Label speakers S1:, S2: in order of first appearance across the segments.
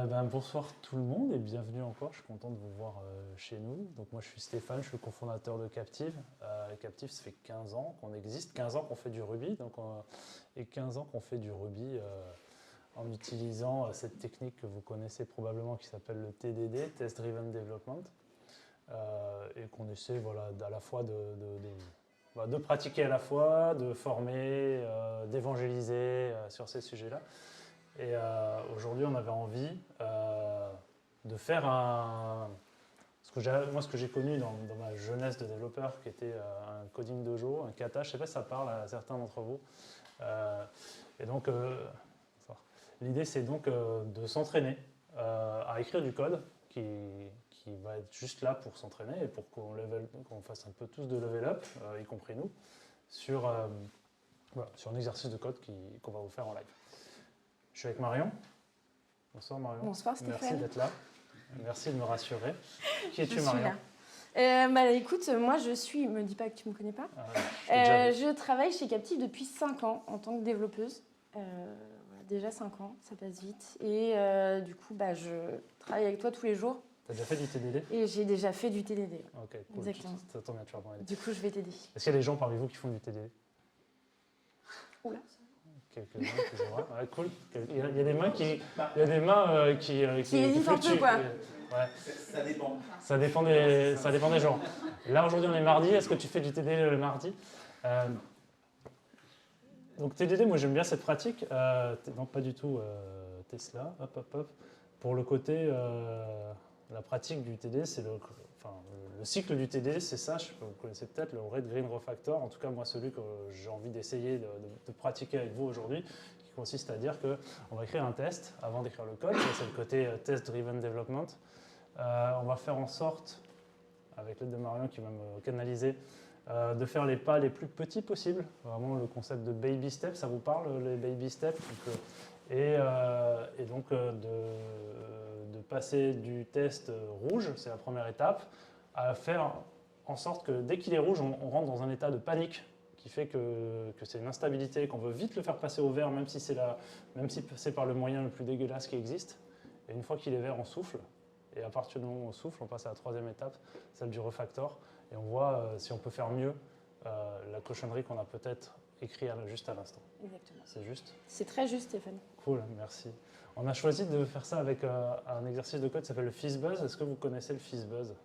S1: Bonsoir tout le monde et bienvenue encore. Je suis content de vous voir chez nous. Donc moi je suis Stéphane, je suis le cofondateur de Captive. Captive, ça fait 15 ans qu'on existe, 15 ans qu'on fait du Ruby et 15 ans qu'on fait du Ruby en utilisant cette technique que vous connaissez probablement qui s'appelle le TDD, Test Driven Development, et qu'on essaie à la fois de pratiquer à la fois, de former, d'évangéliser sur ces sujets-là. Et aujourd'hui, on avait envie de faire ce que j'ai connu dans ma jeunesse de développeur, qui était un coding dojo, un kata. Je ne sais pas si ça parle à certains d'entre vous. Et donc, l'idée, c'est donc de s'entraîner à écrire du code qui va être juste là pour s'entraîner et pour qu'on fasse un peu tous de level up, y compris nous, sur un exercice de code qu'on va vous faire en live. Je suis avec Marion. Bonsoir Marion.
S2: Bonsoir Stéphane.
S1: Merci d'être là. Merci de me rassurer. Qui es-tu Marion?
S2: Écoute, moi je suis, me dis pas que tu me connais pas. Je travaille chez Captive depuis 5 ans en tant que développeuse. Déjà 5 ans, ça passe vite. Et du coup, je travaille avec toi tous les jours.
S1: Tu as déjà fait du TDD?
S2: Et j'ai déjà fait du TDD.
S1: Ok, cool.
S2: Exactement.
S1: Ça tombe bien, tu vas m'aider.
S2: Du coup, je vais t'aider.
S1: Est-ce qu'il y a des gens parmi vous qui font du TDD?
S2: Oula.
S1: Quelques mains, ouais, cool. Il y a des mains qui
S2: hésitent un peu, quoi.
S1: Ouais.
S3: Ça dépend.
S1: Ça dépend des jours. Là, aujourd'hui, on est mardi. Est-ce que tu fais du TDD le mardi? Donc, TDD, moi, j'aime bien cette pratique. Non, pas du tout Tesla. Hop. Pour le côté, la pratique du TDD, c'est le cycle du TDD, c'est ça. Vous connaissez peut-être le Red Green Refactor. En tout cas, moi, celui que j'ai envie d'essayer de pratiquer avec vous aujourd'hui, qui consiste à dire qu'on va écrire un test avant d'écrire le code. Ça, c'est le côté Test Driven Development. On va faire en sorte, avec l'aide de Marion qui va me canaliser, de faire les pas les plus petits possibles. Vraiment le concept de baby steps, ça vous parle, les baby steps? Et donc de passer du test rouge, c'est la première étape, à faire en sorte que dès qu'il est rouge, on rentre dans un état de panique qui fait que c'est une instabilité, qu'on veut vite le faire passer au vert, même si c'est par le moyen le plus dégueulasse qui existe. Et une fois qu'il est vert, on souffle. Et à partir du moment où on souffle, on passe à la troisième étape, celle du refactor. Et on voit si on peut faire mieux la cochonnerie qu'on a peut-être écrit juste à l'instant.
S2: Exactement.
S1: C'est juste?
S2: C'est très juste, Stéphane.
S1: Cool, merci. On a choisi de faire ça avec un exercice de code qui s'appelle le FizzBuzz. Est-ce que vous connaissez le FizzBuzz?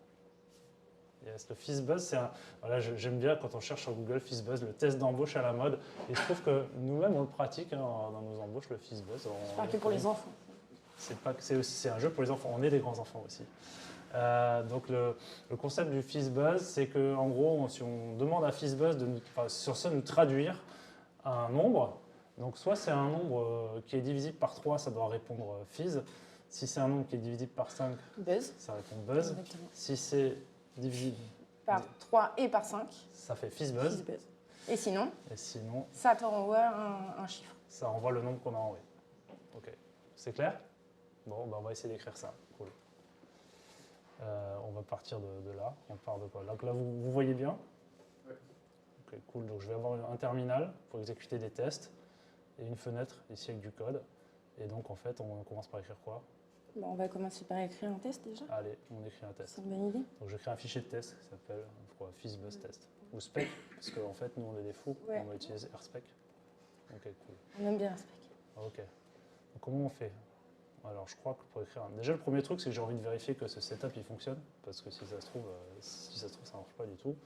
S1: Yes, le FizzBuzz, j'aime bien quand on cherche sur Google FizzBuzz, le test d'embauche à la mode. Et je trouve que nous-mêmes, on le pratique dans nos embauches, le FizzBuzz.
S2: C'est pas que pour les enfants.
S1: C'est un jeu pour les enfants. On est des grands enfants aussi. Donc le concept du FizzBuzz, c'est qu'en gros, si on demande à FizzBuzz de nous traduire un nombre, donc soit c'est un nombre qui est divisible par 3, ça doit répondre fizz. Si c'est un nombre qui est divisible par 5,
S2: buzz,
S1: ça répond buzz.
S2: Exactement.
S1: Si c'est divisible
S2: par 3 et par 5,
S1: ça fait FizzBuzz.
S2: Et sinon,
S1: ça
S2: te renvoie un chiffre.
S1: Ça renvoie le nombre qu'on a envoyé. Ok, c'est clair? Bon, on va essayer d'écrire ça. Cool. On va partir de là. On part de quoi? Donc là, vous voyez bien?
S3: Ouais.
S1: Ok, cool. Donc je vais avoir un terminal pour exécuter des tests et une fenêtre ici avec du code. Et donc en fait, on commence par écrire quoi?
S2: On va commencer par écrire un test déjà.
S1: Allez, on écrit un test.
S2: C'est une bonne idée.
S1: Donc je crée un fichier de test qui s'appelle FizzBuzz test. Ou spec, parce qu'en fait, nous on est des fous.
S2: Ouais.
S1: On va utiliser RSpec. Ok, cool.
S2: On aime bien RSpec.
S1: Ok. Donc comment on fait? Alors, je crois que pour écrire déjà le premier truc, c'est que j'ai envie de vérifier que ce setup il fonctionne, parce que si ça se trouve, ça marche pas du tout.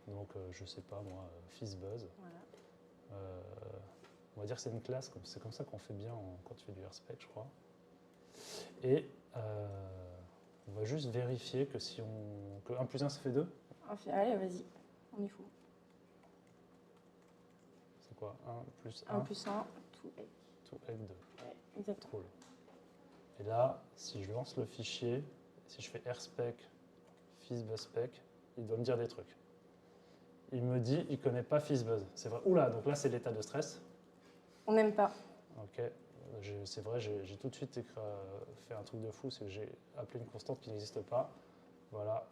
S1: Donc, je sais pas moi, FizzBuzz.
S2: Voilà.
S1: On va dire que c'est une classe, c'est comme ça qu'on fait bien quand tu fais du RSpec, je crois. Et on va juste vérifier que que 1 plus 1 ça fait 2.
S2: Allez, vas-y, on y fout.
S1: C'est quoi? 1 plus 1.
S2: 1 plus 1, tout egg.
S1: Tout egg 2.
S2: Ouais, exactement.
S1: Cool. Et là, si je lance le fichier, si je fais RSpec, FizzBuzzSpec, il doit me dire des trucs. Il me dit, il ne connaît pas FizzBuzz. C'est vrai. Oula, donc là, c'est l'état de stress.
S2: On n'aime pas.
S1: Ok, c'est vrai, j'ai tout de suite fait un truc de fou, c'est que j'ai appelé une constante qui n'existe pas. Voilà.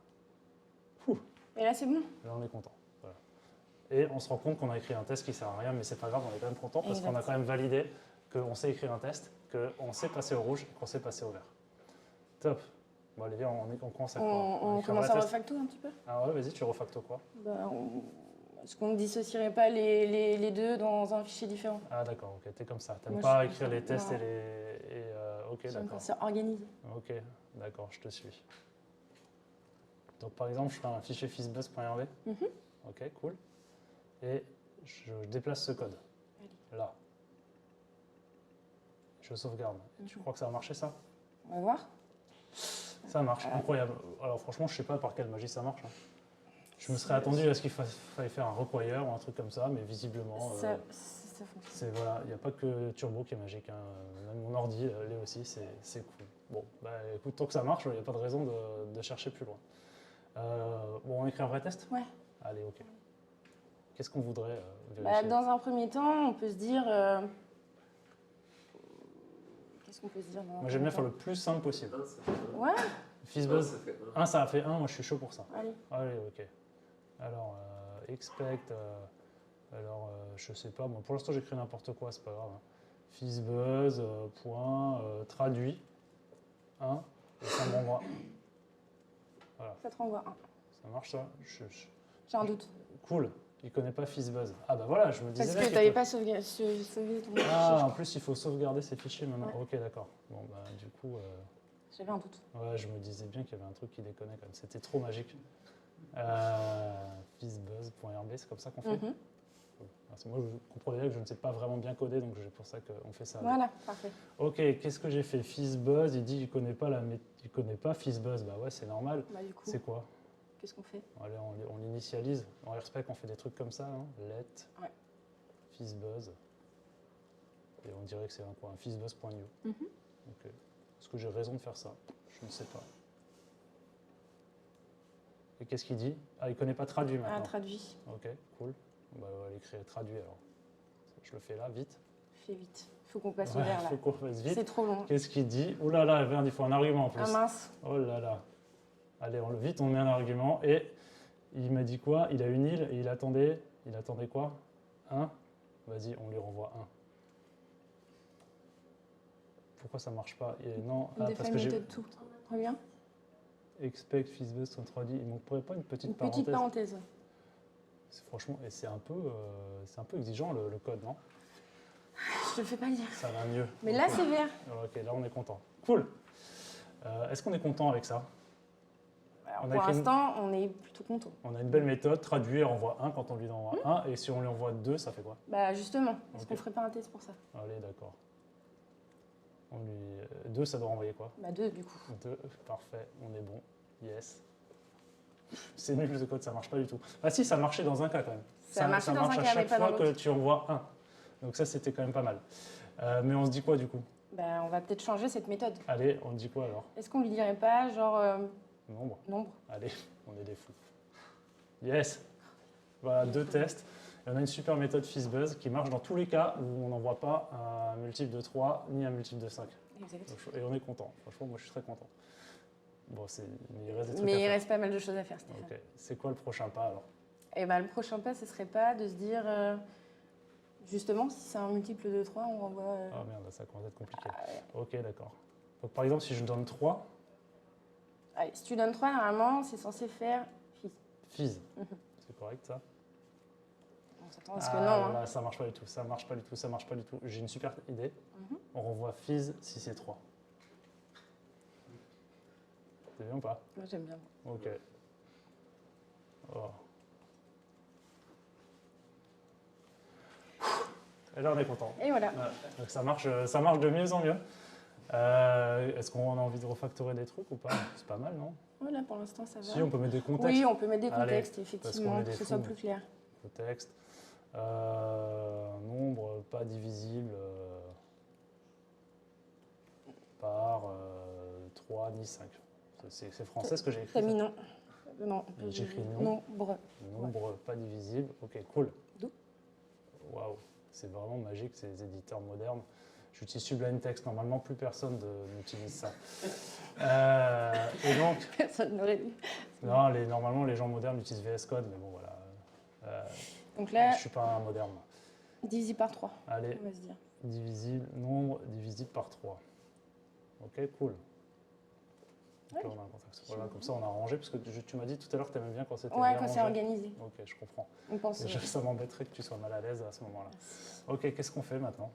S1: Ouh.
S2: Et là, c'est bon.
S1: Là, on est content. Voilà. Et on se rend compte qu'on a écrit un test qui ne sert à rien, mais c'est pas grave, on est quand même content parce qu'on a quand même validé qu'on sait écrire un test, qu'on sait passer au rouge et qu'on sait passer au vert. Top. Bon, allez, viens, on commence à quoi?
S2: On
S1: écrit un
S2: commence
S1: vrai
S2: à
S1: test.
S2: refacto un petit peu.
S1: Ah ouais, vas-y, tu refacto quoi?
S2: Est-ce qu'on ne dissocierait pas les deux dans un fichier différent?
S1: Ah d'accord, ok, t'es comme ça. T'aimes
S2: Moi,
S1: pas
S2: je suis
S1: écrire
S2: comme
S1: les
S2: ça.
S1: tests
S2: Non.
S1: et les... ok,
S2: J'aime
S1: d'accord.
S2: quand c'est organisé.
S1: Ok, d'accord, je te suis. Donc par exemple, je fais un fichier fizzbuzz.rb. Ok, cool. Et je déplace ce code.
S2: Allez.
S1: Là. Je sauvegarde. Tu crois que ça va marcher ça?
S2: On va voir.
S1: Ça marche, incroyable. Alors franchement, je sais pas par quelle magie ça marche. Je me serais attendu à ce qu'il fallait faire un require ou un truc comme ça, mais visiblement,
S2: Ça fonctionne.
S1: voilà, il n'y a pas que Turbo qui est magique. Même mon ordi l'est aussi, c'est cool. Bon, bah écoute, tant que ça marche, il n'y a pas de raison de chercher plus loin. Bon, on écrit un vrai test?
S2: Ouais.
S1: Allez, ok. Qu'est-ce qu'on voudrait vérifier?
S2: Dans un premier temps, on peut se dire... Qu'est-ce qu'on peut se dire
S1: Moi, j'aime bien faire le plus simple possible.
S2: Ouais.
S1: Fizzbuzz, 1, ça a fait 1, moi je suis chaud pour ça.
S2: Allez.
S1: Allez, ok. Alors, expect, je sais pas, moi pour l'instant j'écris n'importe quoi, c'est pas grave. Fizzbuzz, point, traduit, 1, et ça me renvoie. Voilà.
S2: Ça te renvoie 1.
S1: Ça marche ça?
S2: J'ai un doute.
S1: Cool, il connaît pas Fizzbuzz. Ah bah voilà, je me disais
S2: Parce
S1: bien
S2: que tu n'avais pas sauvé ton fichier.
S1: Ah, en plus il faut sauvegarder ces fichiers maintenant.
S2: Ouais.
S1: Ok, d'accord. Bon, bah du coup...
S2: J'avais un doute.
S1: Ouais, je me disais bien qu'il y avait un truc qui déconnait quand même. C'était trop magique. Fizzbuzz.rb, c'est comme ça qu'on fait. Moi, vous comprenez bien que je ne sais pas vraiment bien coder, donc c'est pour ça qu'on fait ça.
S2: Voilà, parfait.
S1: Ok, qu'est-ce que j'ai fait? Fizzbuzz, il dit qu'il connaît pas Fizzbuzz. Bah ouais, c'est normal.
S2: Bah, du coup,
S1: C'est quoi?
S2: qu'est-ce qu'on fait?
S1: Allez, on l'initialise. En RSpec, on fait des trucs comme ça. Let, Fizzbuzz. Et on dirait que c'est un Fizzbuzz.new. Ok. Est-ce que j'ai raison de faire ça? Je ne sais pas. Et qu'est-ce qu'il dit? Ah, il ne connaît pas traduit maintenant.
S2: Ah, traduit.
S1: Ok, cool. Bah, on va l'écrire traduit alors. Je le fais là, vite.
S2: Fais vite. Il faut qu'on passe au vert là.
S1: Faut qu'on fasse vite.
S2: C'est trop long.
S1: Qu'est-ce qu'il dit? Oh là là, merde, il faut un argument en plus.
S2: Ah mince.
S1: Oh là là. Allez, vite, on met un argument. Et il m'a dit quoi? Il a une île et il attendait quoi? 1. Vas-y, on lui renvoie 1. Pourquoi ça marche pas? Et non,
S2: parce que j'ai tout. Reviens.
S1: Expect Fizzbuzz 33 il ne manquerait pas une petite
S2: parenthèse. Petite parenthèse.
S1: Franchement, et c'est un peu exigeant le code, non?
S2: Je te le fais pas dire.
S1: Ça va mieux.
S2: Mais là, c'est vert.
S1: Ok, là on est content. Cool. Est-ce qu'on est content avec ça?
S2: Alors, pour l'instant, on est plutôt content.
S1: On a une belle méthode, traduit, on envoie 1 quand on lui envoie 1, et si on lui envoie 2, ça fait quoi?
S2: Bah justement, est-ce qu'on ferait pas un test pour ça?
S1: Allez, d'accord. 2, ça doit renvoyer quoi?
S2: Bah 2 du coup.
S1: 2, parfait, on est bon. Yes. C'est nul ce code, ça marche pas du tout. Ah si, ça marchait dans un cas quand même.
S2: Ça marche dans un cas, mais pas dans l'autre.
S1: À chaque fois que tu envoies 1. Donc ça, c'était quand même pas mal. Mais on se dit quoi du coup?
S2: Bah on va peut-être changer cette méthode.
S1: Allez, on dit quoi alors?
S2: Est-ce qu'on lui dirait pas genre...
S1: Nombre. Allez, on est des fous. Yes. Voilà, 2 tests. Et on a une super méthode Fizzbuzz qui marche dans tous les cas où on n'envoie pas un multiple de 3 ni un multiple de 5.
S2: Exact.
S1: Et on est content. Franchement, moi je suis très content. Bon, mais il reste des trucs
S2: Mais il reste pas mal de choses à faire, Stéphane.
S1: Ok. C'est quoi le prochain pas alors?
S2: Et bah, le prochain pas, ce serait pas de se dire, justement, si c'est un multiple de 3, on renvoie...
S1: Ah merde, ça commence à être compliqué. Ok, d'accord. Donc par exemple, si je donne 3...
S2: Allez, si tu donnes 3, normalement, c'est censé faire fizz.
S1: Fizz. C'est correct ça?
S2: On s'attend à ce que non. Hein.
S1: Là, ça marche pas du tout, ça marche pas du tout, ça marche pas du tout. J'ai une super idée. On renvoie fizz si c'est 3. C'est bien ou pas?
S2: Moi, j'aime bien.
S1: Ok. Oh. Et là, on est content.
S2: Et voilà.
S1: Donc ça marche de mieux en mieux. Est-ce qu'on a envie de refactorer des trucs ou pas? C'est pas mal, non?
S2: Voilà, pour l'instant, ça va.
S1: Si, on peut mettre des contextes.
S2: Oui, on peut mettre des contextes,
S1: Allez,
S2: effectivement, pour que ce soit plus clair.
S1: Contexte. Nombre pas divisible par 3 ni 5. C'est français ce que j'ai écrit.
S2: T'as mis non. Non,
S1: j'ai écrit non.
S2: Nombre.
S1: Pas divisible. Ok, cool.
S2: D'où?
S1: Waouh, c'est vraiment magique ces éditeurs modernes. J'utilise Sublime Text. Normalement, plus personne n'utilise ça. Et donc,
S2: personne n'aurait dit.
S1: Non, normalement, les gens modernes utilisent VS Code, mais bon, voilà.
S2: Donc là,
S1: je suis pas un moderne.
S2: divisible par 3.
S1: Allez,
S2: on va se dire.
S1: nombre divisible par 3. Ok, cool. Donc là, on a un contact. Voilà, comme ça, on a rangé, parce que tu m'as dit tout à l'heure que tu aimais bien quand c'était
S2: Ouais,
S1: bien
S2: quand c'est
S1: rangé.
S2: organisé.
S1: Ok, je comprends.
S2: On pense.
S1: Ça m'embêterait que tu sois mal à l'aise à ce moment-là. Ok, qu'est-ce qu'on fait maintenant?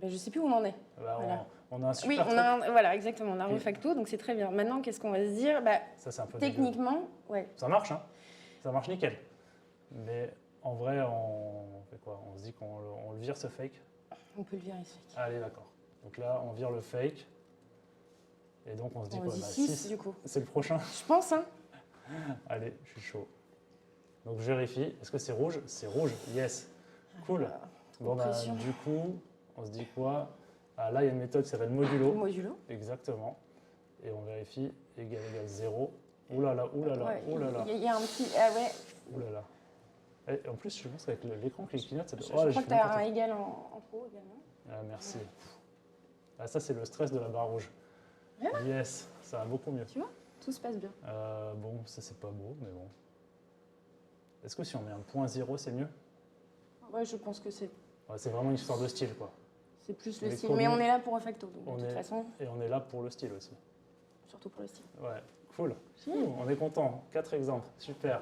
S2: Je sais plus où on en est.
S1: Bah,
S2: Voilà.
S1: on a un super
S2: Oui,
S1: truc.
S2: voilà, exactement. On a un refacto, donc c'est très bien. Maintenant, qu'est-ce qu'on va se dire?
S1: Ça, c'est un peu
S2: techniquement, ouais.
S1: Ça marche, hein? Ça marche nickel. Mais en vrai, on fait quoi? On se dit qu'on le vire ce fake?
S2: On peut le virer ce fake.
S1: Allez, d'accord. Donc là, on vire le fake. Et donc, on se dit
S2: on
S1: quoi?
S2: dit 6 du coup.
S1: C'est le prochain?
S2: Je pense, hein.
S1: Allez, je suis chaud. Donc, je vérifie. Est-ce que c'est rouge? C'est rouge, yes. Cool. Bon, du coup, on se dit quoi? Ah, là, il y a une méthode qui s'appelle modulo.
S2: Modulo.
S1: Exactement. Et on vérifie égal 0. Ouh là là, ouh là là,
S2: ouais,
S1: ouh là là.
S2: Il y a un petit. Ah ouais.
S1: Ouh là là. Et en plus, je pense qu'avec l'écran qui clignote, ça doit.
S2: Je crois que tu as un égal en trop également.
S1: Ah, merci. Ah, ça, c'est le stress de la barre rouge.
S2: Vraiment?
S1: Yes, ça va beaucoup mieux.
S2: Tu vois, tout se passe bien.
S1: Bon, ça, c'est pas beau, mais bon. Est-ce que si on met un point 0, c'est mieux?
S2: Ouais, je pense que c'est.
S1: Ouais, c'est vraiment une histoire de style, quoi.
S2: C'est plus le style. Mais on est là pour refacto, donc de toute façon.
S1: Et on est là pour le style aussi.
S2: Surtout pour le style.
S1: Ouais, cool. On est content. 4 exemples, super.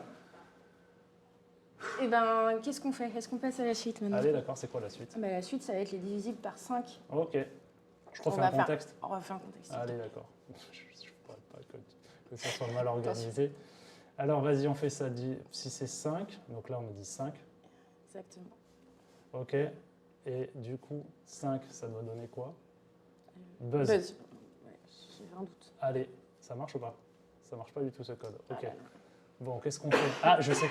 S2: Et ben, qu'est-ce qu'on fait? Est-ce qu'on passe à la suite maintenant?
S1: Allez, d'accord, c'est quoi la suite?
S2: La suite, ça va être les divisibles par 5.
S1: Ok. Je refais un contexte.
S2: On refait un contexte.
S1: Allez, d'accord. Je ne pourrais pas que ça soit mal organisé. Alors, vas-y, on fait ça. Si c'est 5, donc là, on a dit 5.
S2: Exactement.
S1: Ok. Et du coup, 5, ça doit donner quoi? Buzz.
S2: Ouais, j'ai un doute.
S1: Allez, ça marche ou pas? Ça marche pas du tout ce code. Ok. Bon, qu'est-ce qu'on fait? Ah, je sais.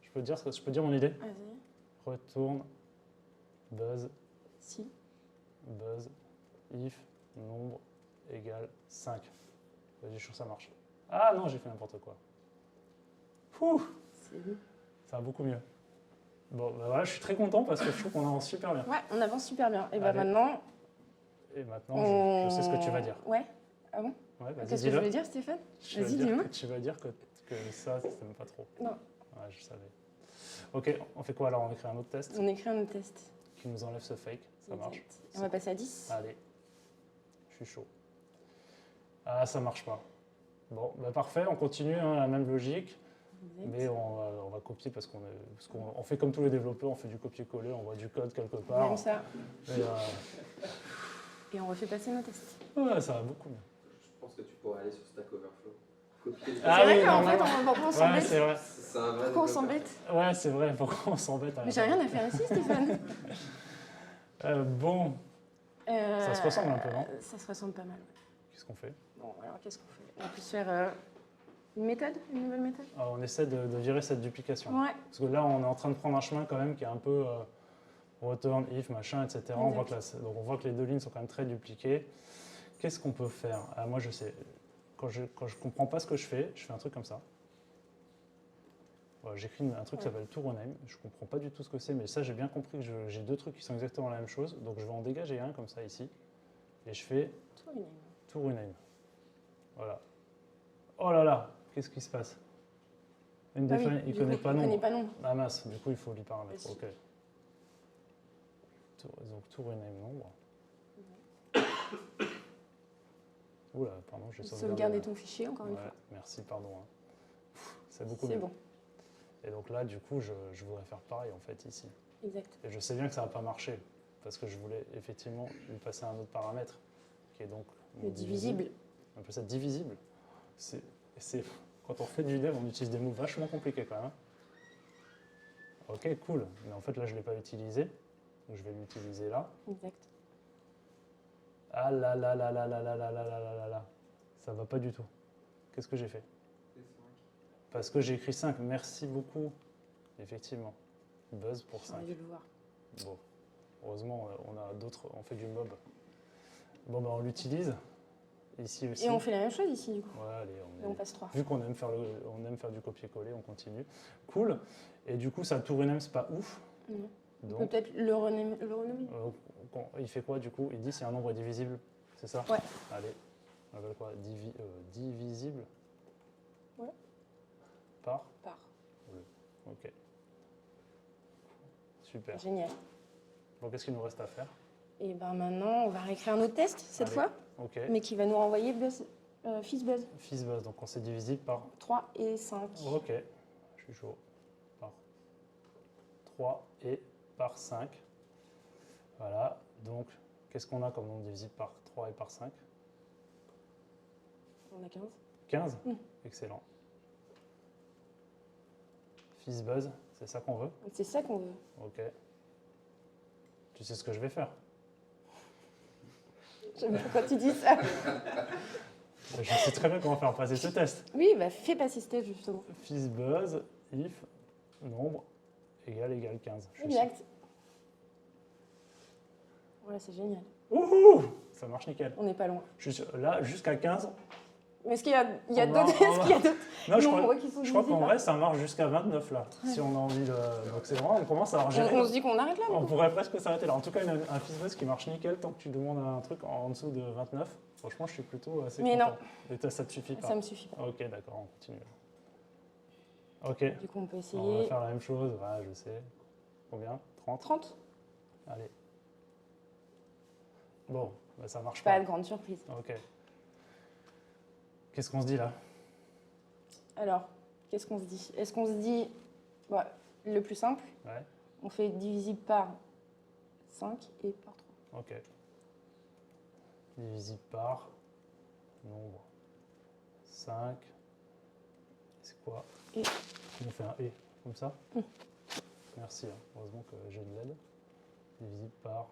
S1: Je peux dire mon idée?
S2: Vas-y.
S1: Retourne. Buzz.
S2: Si.
S1: Buzz. If. Nombre égale 5. Vas-y, je suis sûr que ça marche. Ah non, j'ai fait n'importe quoi. Ouh, ça va beaucoup mieux. Bon, bah voilà, je suis très content parce que je trouve qu'on avance super bien.
S2: Ouais, on avance super bien. Et maintenant.
S1: Et maintenant, je sais ce que tu vas dire.
S2: Ouais. Ah bon?
S1: Ouais, vas-y,
S2: qu'est-ce que je voulais dire, Stéphane? Vas-y, dis-moi.
S1: Tu vas dire que ça, t'aimes pas trop.
S2: Non.
S1: Ouais, je savais. Ok, on fait quoi alors? On écrit un autre test?
S2: On écrit un autre test.
S1: Qui nous enlève ce fake, ça marche.
S2: On va passer à 10.
S1: Allez, je suis chaud. Ah, ça marche pas. Bon, bah parfait, on continue, hein, la même logique. Mais on va copier parce qu'on fait comme tous les développeurs, on fait du copier-coller, on voit du code quelque part.
S2: Comme ça. Et on refait passer nos tests.
S1: Ouais, ça va beaucoup mieux.
S3: Je pense que tu pourrais aller sur Stack Overflow. Copier les
S2: Ah oui, en fait, on s'embête.
S1: Ouais, c'est vrai.
S2: Pourquoi on s'embête?
S1: Ouais, c'est vrai, pourquoi on s'embête?
S2: Mais j'ai rien à faire ici, Stéphane.
S1: Bon. Ça se ressemble un peu, non?
S2: Ça se ressemble pas mal.
S1: Qu'est-ce qu'on fait?
S2: Bon, alors qu'est-ce qu'on fait? On peut se faire une méthode, une nouvelle méthode?
S1: On essaie de virer cette duplication.
S2: Ouais.
S1: Parce que là, on est en train de prendre un chemin quand même qui est un peu return, if, machin, etc. On voit, on voit que les deux lignes sont quand même très dupliquées. Qu'est-ce qu'on peut faire? Moi, je sais. Quand je comprends pas ce que je fais un truc comme ça. Voilà, j'écris un truc qui s'appelle toRename. Je comprends pas du tout ce que c'est, mais ça, j'ai bien compris que j'ai deux trucs qui sont exactement la même chose. Donc, je vais en dégager un comme ça ici. Et je fais toRename. Voilà. Oh là là, qu'est-ce qui se passe? Il ne connaît pas nom. Ah mince, du coup, il faut lui paramétrer. Ok. Donc, toRename nombre. Oula, pardon, j'ai
S2: sauvegardé ton fichier encore une fois.
S1: Merci, pardon. C'est beaucoup mieux.
S2: C'est bon.
S1: Et donc là, du coup, je voudrais faire pareil en fait ici.
S2: Exact.
S1: Et je sais bien que ça ne va pas marcher parce que je voulais effectivement lui passer un autre paramètre qui est donc
S2: le divisible.
S1: On appelle ça divisible. Quand on fait du dev, on utilise des mots vachement compliqués quand même. Ok, cool. Mais en fait, là, je ne l'ai pas utilisé. Donc, je vais l'utiliser là.
S2: Exact.
S1: Ah là là là là là là là là là là là. Ça va pas du tout. Qu'est-ce que j'ai fait? Parce que j'ai écrit 5. Merci beaucoup. Effectivement. Buzz pour 5.
S2: Dû le voir.
S1: Bon. Heureusement, on a d'autres. On fait du mob. Bon, ben on l'utilise. Ici aussi.
S2: Et on fait la même chose ici, du coup.
S1: Ouais, allez,
S2: on passe 3.
S1: Vu qu'on aime faire du copier-coller, on continue. Cool. Et du coup, ça toRename, c'est pas ouf.
S2: Non. Donc, on peut peut-être le renommer.
S1: Il fait quoi du coup? Il dit si un nombre est divisible, c'est ça?
S2: Ouais.
S1: Allez, on appelle quoi? Divisible?
S2: Ouais.
S1: Par?
S2: Par.
S1: Oui. Ok. Super.
S2: Génial.
S1: Bon, qu'est-ce qu'il nous reste à faire?
S2: Et ben maintenant, on va réécrire un autre test cette fois.
S1: Ok.
S2: mais qui va nous renvoyer fils buzz.
S1: Fils buzz, donc on s'est divisible par
S2: 3 et 5.
S1: Ok, je suis chaud. Par 3 et par 5. Voilà, donc qu'est-ce qu'on a comme nombre divisible par 3 et par 5?
S2: On a 15.
S1: 15.
S2: Mm.
S1: Excellent. Fils buzz, c'est ça qu'on veut?
S2: C'est ça qu'on veut.
S1: Ok. Tu sais ce que je vais faire?
S2: J'aime bien quand tu dis ça.
S1: Je sais très bien comment faire passer ce test.
S2: Oui, bah fais passer ce test justement.
S1: Fils buzz, if, nombre, égale 15. Je suis
S2: Exact. Voilà, c'est génial.
S1: sûr. Wouhou! Ça marche nickel.
S2: On n'est pas loin.
S1: Je suis sûr. Là, jusqu'à 15.
S2: Mais est-ce qu'il y a,
S1: On va-
S2: d'autres
S1: on va-
S2: est-ce qu'il y a d'autres
S1: Non,
S2: nombres qui sont
S1: je crois qu'en
S2: divisibles,
S1: vrai, ça marche jusqu'à 29 là. Si on a envie de. Donc c'est vraiment, on commence à avoir géré.
S2: On se dit qu'on arrête là.
S1: On pourrait presque s'arrêter là. En tout cas, un fils buzz qui marche nickel tant que tu demandes un truc en dessous de 29. Franchement, je suis plutôt assez
S2: Mais
S1: content.
S2: non.
S1: Et toi, ça te suffit pas?
S2: Ça me suffit pas.
S1: Ok, d'accord, on continue. Ok,
S2: Du coup, on peut
S1: on va
S2: essayer.
S1: faire la même chose. Ouais, je sais. Combien? 30?
S2: 30.
S1: Allez. Bon, bah, ça marche
S2: Pas
S1: pas.
S2: de grande surprise.
S1: Ok. Qu'est-ce qu'on se dit là?
S2: Alors, qu'est-ce qu'on se dit? Est-ce qu'on se dit, ouais, le plus simple,
S1: Ouais,
S2: on fait divisible par 5 et par 3.
S1: ok. Divisible par nombre 5. C'est quoi?
S2: Et.
S1: On fait un et, comme ça?
S2: Mm.
S1: Merci, hein. Heureusement que j'ai de l'aide. Divisible par.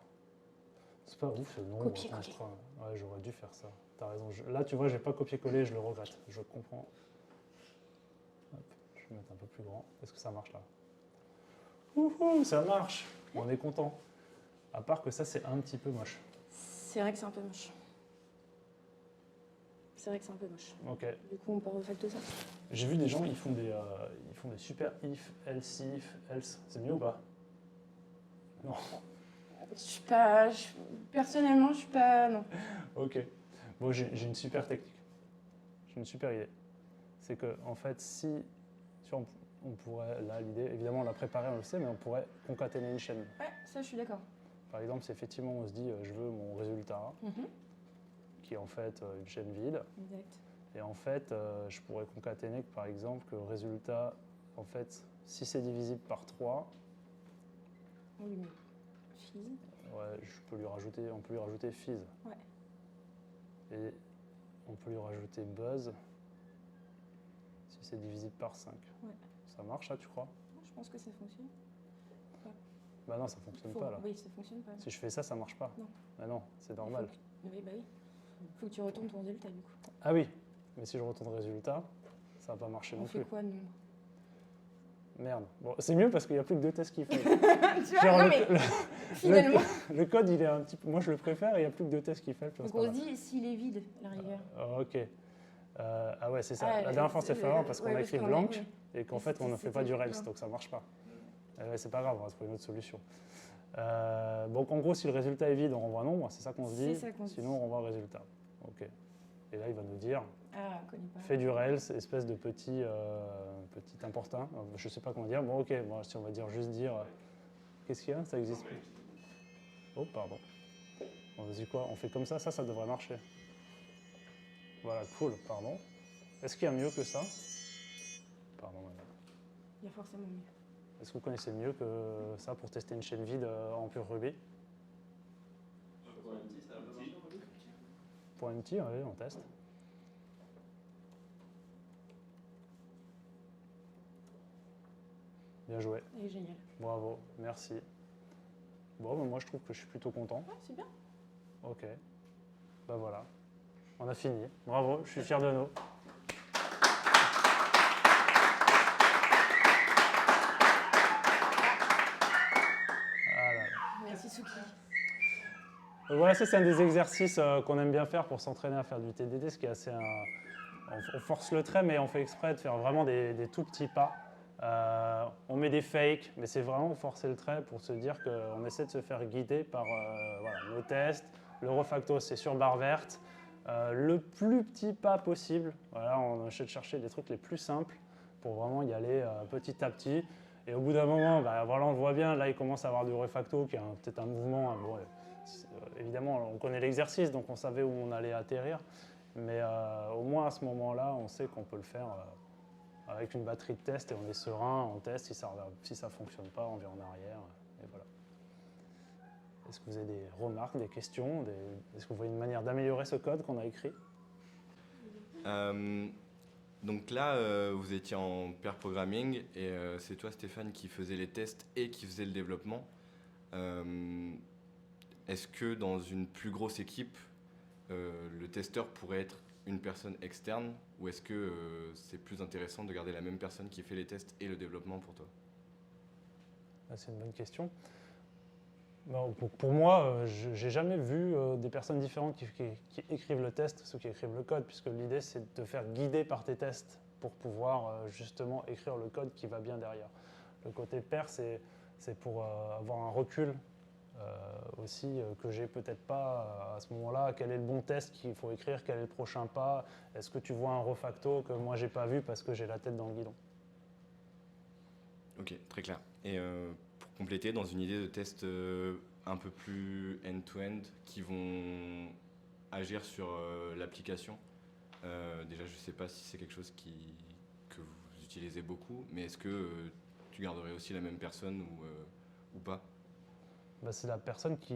S1: C'est pas ouf ce nombre.
S2: Copier-coller.
S1: Ouais, j'aurais dû faire ça. T'as raison. Là, tu vois, j'ai pas copié-collé, je le regrette. Je comprends. Hop, je vais mettre un peu plus grand. Est-ce que ça marche là? Wouhou, ça marche. On est content. À part que ça, c'est un petit peu moche.
S2: C'est vrai que c'est un peu moche. C'est vrai que c'est un peu moche.
S1: Ok.
S2: Du coup, on peut refaire tout ça.
S1: J'ai vu des gens, ils font des super if, else if, else. C'est mieux ou pas? Non.
S2: Je suis pas. Personnellement, je suis pas. Non.
S1: Ok. Bon, j'ai une super technique. J'ai une super idée. C'est que, en fait, si on pourrait, là, l'idée, évidemment, on l'a préparé, on le sait, mais on pourrait concaténer une chaîne.
S2: Ouais, ça, je suis d'accord.
S1: Par exemple, si effectivement on se dit, je veux mon résultat, qui est en fait une chaîne vide,
S2: Exact.
S1: et en fait, je pourrais concaténer, par exemple, que le résultat, en fait, si c'est divisible par 3,
S2: On lui met fils.
S1: ouais, on peut lui rajouter fizz.
S2: Ouais.
S1: Et on peut lui rajouter buzz si c'est divisible par 5.
S2: Ouais.
S1: Ça marche, ça, tu crois?
S2: Je pense que ça fonctionne.
S1: Bah non, ça fonctionne pas là.
S2: Oui, ça fonctionne pas.
S1: Si je fais ça, ça marche pas.
S2: Non.
S1: Bah non, c'est normal.
S2: Oui, bah oui. Faut que tu retournes ton résultat du coup.
S1: Ah oui, mais si je retourne le résultat, ça va pas marcher
S2: On
S1: non
S2: fait
S1: plus.
S2: quoi, nous?
S1: Merde. Bon, c'est mieux parce qu'il n'y a plus que 2 tests qu'il faut.
S2: Tu vois,
S1: Genre,
S2: non, mais finalement.
S1: le code, il est un petit peu. Moi, je le préfère et il n'y a plus que 2 tests qu'il fait.
S2: Donc on se dit s'il est vide, à la rigueur.
S1: Ok. Ah ouais, c'est ça.
S2: Ah,
S1: la dernière fois, on s'est fait avoir parce qu'on
S2: ouais,
S1: a
S2: parce
S1: écrit
S2: qu'on
S1: blanc
S2: ouais.
S1: et qu'en
S2: Et
S1: fait, on ne fait pas du
S2: c'était
S1: Rails,
S2: blanc.
S1: donc ça ne marche pas. Ouais, c'est pas grave, on va trouver une autre solution. Donc en gros, si le résultat est vide, on renvoie un nombre, c'est ça qu'on se dit.
S2: C'est ça qu'on se
S1: Sinon, on renvoie un résultat. Ok. Et là, il va nous dire
S2: Ah, on connaît pas.
S1: fais du Rails, espèce de petit importun. Je sais pas comment dire. Bon, ok, bon, si on va dire juste dire qu'est-ce qu'il y a, ça existe plus. Oh, pardon. On se dit quoi? On fait comme ça, ça devrait marcher. Voilà, cool, pardon. Est-ce qu'il y a mieux que ça? Pardon, madame.
S2: Il y a forcément mieux.
S1: Est-ce que vous connaissez mieux que ça pour tester une chaîne vide en pur Ruby? Pour un petit, allez, on teste. Bien joué.
S2: Elle est géniale.
S1: Bravo, merci. Bon, bah, moi je trouve que je suis plutôt content.
S2: Ouais, c'est bien.
S1: Ok. Bah voilà. On a fini. Bravo, je suis fier de nous. Voilà.
S2: Merci Souki.
S1: Voilà, ça c'est un des exercices qu'on aime bien faire pour s'entraîner à faire du TDD, ce qui est assez... on force le trait, mais on fait exprès de faire vraiment des tout petits pas. On met des fakes, mais c'est vraiment forcer le trait pour se dire qu'on essaie de se faire guider par voilà, nos tests. Le refacto, c'est sur barre verte. Le plus petit pas possible. Voilà, on essaie de chercher des trucs les plus simples pour vraiment y aller petit à petit. Et au bout d'un moment, bah, voilà, on le voit bien, là il commence à avoir du refacto qui a peut-être un mouvement. Bon, évidemment, on connaît l'exercice, donc on savait où on allait atterrir. Mais au moins à ce moment-là, on sait qu'on peut le faire avec une batterie de test et on est serein, on teste. Si ça ne fonctionne pas, on vient en arrière. Et voilà. Est-ce que vous avez des remarques, des questions Est-ce que vous voyez une manière d'améliorer ce code qu'on a écrit?
S4: Donc là, vous étiez en pair programming et c'est toi, Stéphane, qui faisait les tests et qui faisait le développement. Est-ce que dans une plus grosse équipe, le testeur pourrait être une personne externe ou est-ce que c'est plus intéressant de garder la même personne qui fait les tests et le développement pour toi?
S1: C'est une bonne question. Bon, pour moi, j'ai jamais vu des personnes différentes qui écrivent le test, ceux qui écrivent le code, puisque l'idée c'est de te faire guider par tes tests pour pouvoir justement écrire le code qui va bien derrière. Le côté pair, c'est pour avoir un recul aussi que j'ai peut-être pas à ce moment-là. Quel est le bon test qu'il faut écrire? Quel est le prochain pas? Est-ce que tu vois un refacto que moi j'ai pas vu parce que j'ai la tête dans le guidon?
S4: Ok, très clair. Et pour compléter, dans une idée de test un peu plus end-to-end qui vont agir sur l'application, déjà je ne sais pas si c'est quelque chose que vous utilisez beaucoup, mais est-ce que tu garderais aussi la même personne ou pas?
S1: Bah, c'est la personne qui...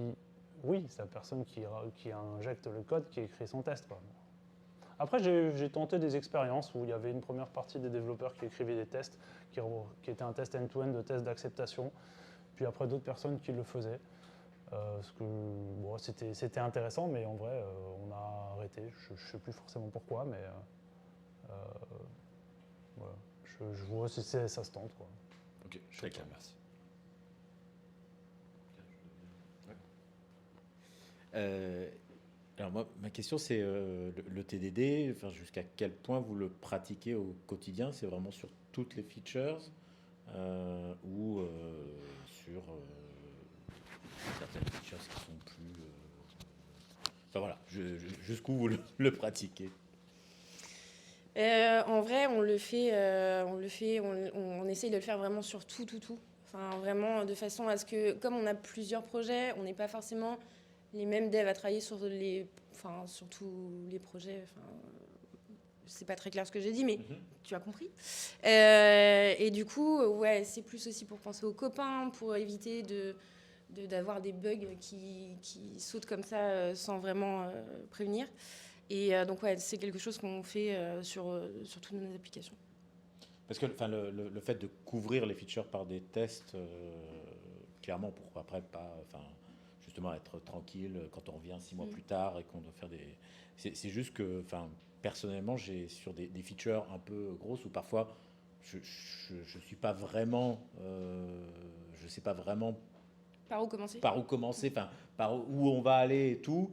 S1: Oui, c'est la personne qui injecte le code, qui écrit son test, quoi. Après, j'ai tenté des expériences où il y avait une première partie des développeurs qui écrivaient des tests, qui était un test end-to-end de test d'acceptation, puis après d'autres personnes qui le faisaient. Bon, c'était intéressant, mais en vrai, on a arrêté. Je ne sais plus forcément pourquoi, mais voilà. Je vois si ça se tente, quoi.
S4: Ok, très clair, merci.
S5: Alors moi, ma question c'est le TDD, enfin, jusqu'à quel point vous le pratiquez au quotidien? C'est vraiment sur toutes les features ou sur certaines features qui sont plus... Enfin voilà, jusqu'où vous le pratiquez?
S2: En vrai, on essaye de le faire vraiment sur tout. Enfin, vraiment de façon à ce que, comme on a plusieurs projets, on n'est pas forcément les mêmes devs à travailler sur tous les projets. Enfin, c'est pas très clair ce que j'ai dit, mais tu as compris. Et du coup, ouais, c'est plus aussi pour penser aux copains, pour éviter d'avoir des bugs qui sautent comme ça sans vraiment prévenir. Et donc, ouais, c'est quelque chose qu'on fait sur toutes nos applications.
S5: Parce que le fait de couvrir les features par des tests, clairement, pour après pas... justement être tranquille quand on revient 6 mois plus tard et qu'on doit faire des... C'est juste que, personnellement, j'ai sur des features un peu grosses où parfois je suis pas vraiment... je sais pas vraiment...
S2: Par où commencer,
S5: par où on va aller et tout.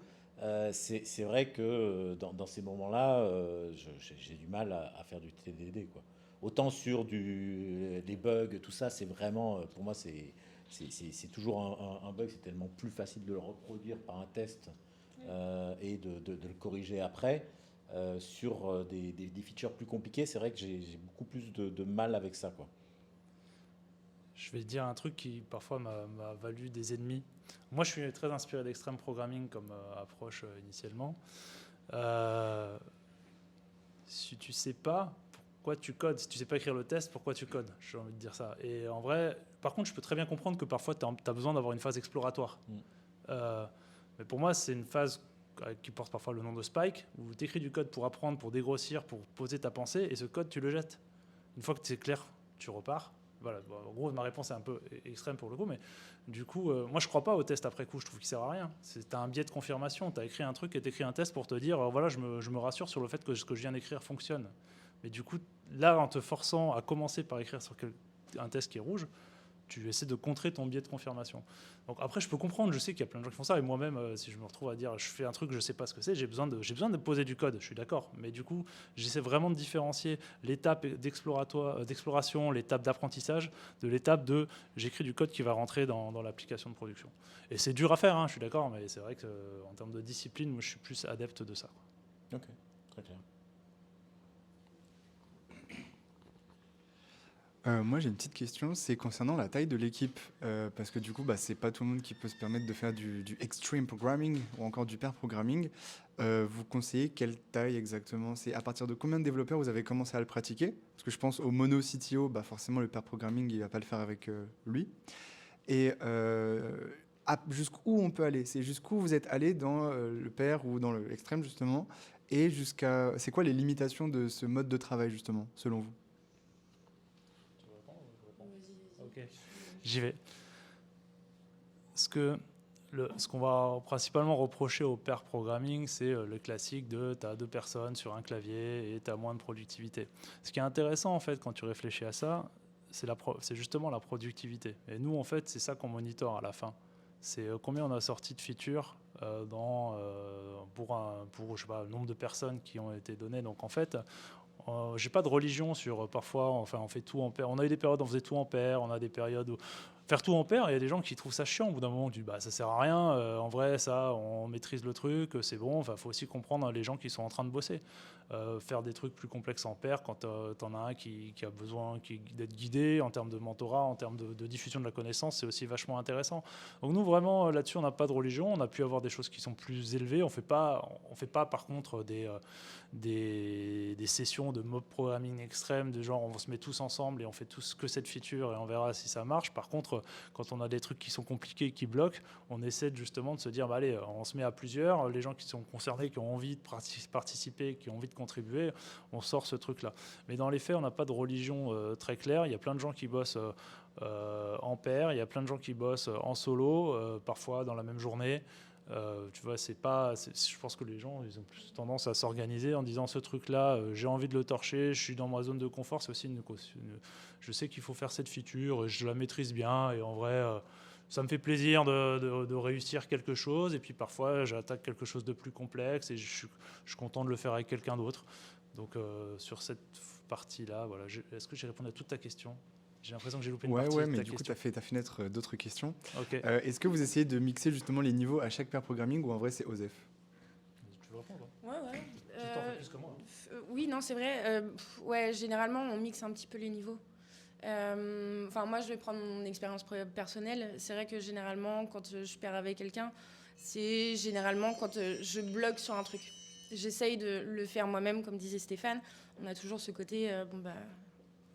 S5: C'est vrai que dans ces moments-là, j'ai du mal à faire du TDD, quoi. Autant sur des bugs, tout ça, c'est vraiment... Pour moi, c'est toujours un bug, c'est tellement plus facile de le reproduire par un test et de le corriger après. Sur des features plus compliquées, c'est vrai que j'ai beaucoup plus de mal avec ça, quoi.
S1: Je vais dire un truc qui parfois m'a valu des ennemis. Moi, je suis très inspiré d'extreme programming comme approche initialement. Si tu sais pas pourquoi tu codes, si tu sais pas écrire le test, pourquoi tu codes? J'ai envie de dire ça. Et en vrai, par contre, je peux très bien comprendre que parfois tu as besoin d'avoir une phase exploratoire. Mais pour moi, c'est une phase qui porte parfois le nom de Spike, où tu écris du code pour apprendre, pour dégrossir, pour poser ta pensée, et ce code, tu le jettes. Une fois que c'est clair, tu repars. Voilà, bon, en gros, ma réponse est un peu extrême pour le coup, mais du coup, moi, je crois pas au test après coup, je trouve qu'il sert à rien. Tu as un biais de confirmation, tu as écrit un truc et tu écrit un test pour te dire, voilà, je me rassure sur le fait que ce que je viens d'écrire fonctionne. Mais du coup, là, en te forçant à commencer par écrire sur un test qui est rouge, tu essaies de contrer ton biais de confirmation. Donc après, je peux comprendre, je sais qu'il y a plein de gens qui font ça, et moi-même, si je me retrouve à dire, je fais un truc, je ne sais pas ce que c'est, j'ai besoin de poser du code, je suis d'accord, mais du coup, j'essaie vraiment de différencier l'étape d'exploration, l'étape d'apprentissage, de l'étape de j'écris du code qui va rentrer dans l'application de production. Et c'est dur à faire, hein, je suis d'accord, mais c'est vrai qu'en termes de discipline, moi, je suis plus adepte de ça, quoi.
S5: Ok, très clair.
S6: Moi, j'ai une petite question, c'est concernant la taille de l'équipe, parce que du coup, c'est pas tout le monde qui peut se permettre de faire du extreme programming ou encore du pair programming. Vous conseillez quelle taille exactement? C'est à partir de combien de développeurs vous avez commencé à le pratiquer? Parce que je pense au mono CTO, forcément le pair programming, il va pas le faire avec lui. Et jusqu'où on peut aller? C'est jusqu'où vous êtes allé dans le pair ou dans l'extrême justement, et c'est quoi les limitations de ce mode de travail justement, selon vous?
S1: Ok, j'y vais. Ce qu'on va principalement reprocher au pair programming, c'est le classique de tu as 2 personnes sur un clavier et tu as moins de productivité. Ce qui est intéressant en fait quand tu réfléchis à ça, c'est justement la productivité. Et nous en fait c'est ça qu'on monitore à la fin. C'est combien on a sorti de features pour je sais pas, le nombre de personnes qui ont été données. Donc en fait, j'ai pas de religion sur parfois, enfin on fait tout en paire. On a eu des périodes où on faisait tout en paire, on a des périodes où faire tout en paire, il y a des gens qui trouvent ça chiant. Au bout d'un moment, on dit ça sert à rien. En vrai, ça, on maîtrise le truc, c'est bon. Enfin, faut aussi comprendre les gens qui sont en train de bosser. Faire des trucs plus complexes en paire quand t'en as un qui a besoin d'être guidé en termes de mentorat, en termes de diffusion de la connaissance, c'est aussi vachement intéressant. Donc nous, vraiment, là-dessus, on n'a pas de religion. On a pu avoir des choses qui sont plus élevées. On fait pas par contre des sessions de mob programming extrême, de genre on se met tous ensemble et on fait tous que cette feature et on verra si ça marche. Par contre, quand on a des trucs qui sont compliqués, qui bloquent, on essaie justement de se dire allez, on se met à plusieurs, les gens qui sont concernés, qui ont envie de participer, qui ont envie de contribuer, on sort ce truc-là. Mais dans les faits, on n'a pas de religion très claire. Il y a plein de gens qui bossent en paire, il y a plein de gens qui bossent en solo, parfois dans la même journée. Tu vois, je pense que les gens, ils ont plus tendance à s'organiser en disant ce truc-là, j'ai envie de le torcher, je suis dans ma zone de confort. C'est aussi je sais qu'il faut faire cette feature, je la maîtrise bien et en vrai, ça me fait plaisir de réussir quelque chose. Et puis parfois, j'attaque quelque chose de plus complexe et je suis content de le faire avec quelqu'un d'autre. Donc sur cette partie-là, voilà. Est-ce que j'ai répondu à toute ta question? J'ai l'impression que j'ai loupé une partie.
S6: Ouais, mais du coup, tu as fait naître d'autres questions.
S1: Okay.
S6: Est-ce que vous essayez de mixer justement les niveaux à chaque pair programming ou en vrai c'est OSEF?
S1: Tu veux répondre?
S2: Ouais.
S1: Tu t'en fais plus que moi.
S2: Oui, non, c'est vrai. Ouais, généralement, on mixe un petit peu les niveaux. Moi, je vais prendre mon expérience personnelle. C'est vrai que généralement, quand je paire avec quelqu'un, c'est généralement quand je bloque sur un truc. J'essaye de le faire moi-même, comme disait Stéphane. On a toujours ce côté,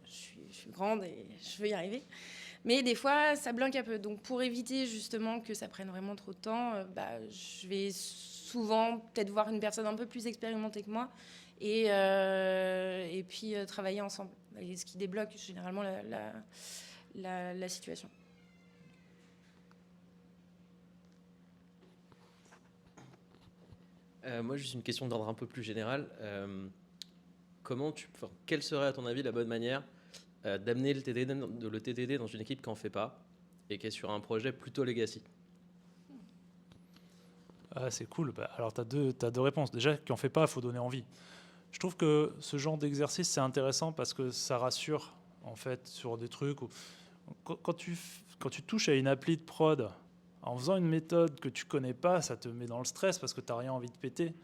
S2: je suis grande et je veux y arriver. Mais des fois, ça bloque un peu. Donc, pour éviter justement que ça prenne vraiment trop de temps, je vais souvent peut-être voir une personne un peu plus expérimentée que moi et puis travailler ensemble. Et ce qui débloque généralement la situation.
S7: Moi, juste une question d'ordre un peu plus général. Quelle serait, à ton avis, la bonne manière d'amener le TDD dans une équipe qui n'en fait pas et qui est sur un projet plutôt legacy?
S1: C'est cool. Alors, tu as deux réponses. Déjà, qui n'en fait pas, il faut donner envie. Je trouve que ce genre d'exercice, c'est intéressant parce que ça rassure, en fait, sur des trucs où, quand tu touches à une appli de prod, en faisant une méthode que tu connais pas, ça te met dans le stress parce que tu n'as rien envie de péter.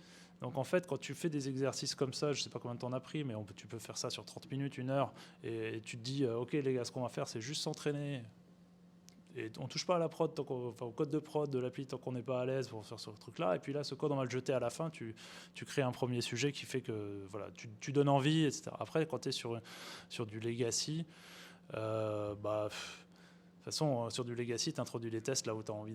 S1: Donc en fait, quand tu fais des exercices comme ça, je ne sais pas combien de temps on a pris, mais tu peux faire ça sur 30 minutes, 1 heure, et tu te dis, ok les gars, ce qu'on va faire, c'est juste s'entraîner. Et on ne touche pas à la prod, au code de prod de l'appli tant qu'on n'est pas à l'aise pour faire ce truc-là. Et puis là, ce code, on va le jeter à la fin. Tu crées un premier sujet qui fait que voilà, tu donnes envie, etc. Après, quand tu es sur du legacy, de toute façon, sur du legacy, tu introduis les tests là où tu as envie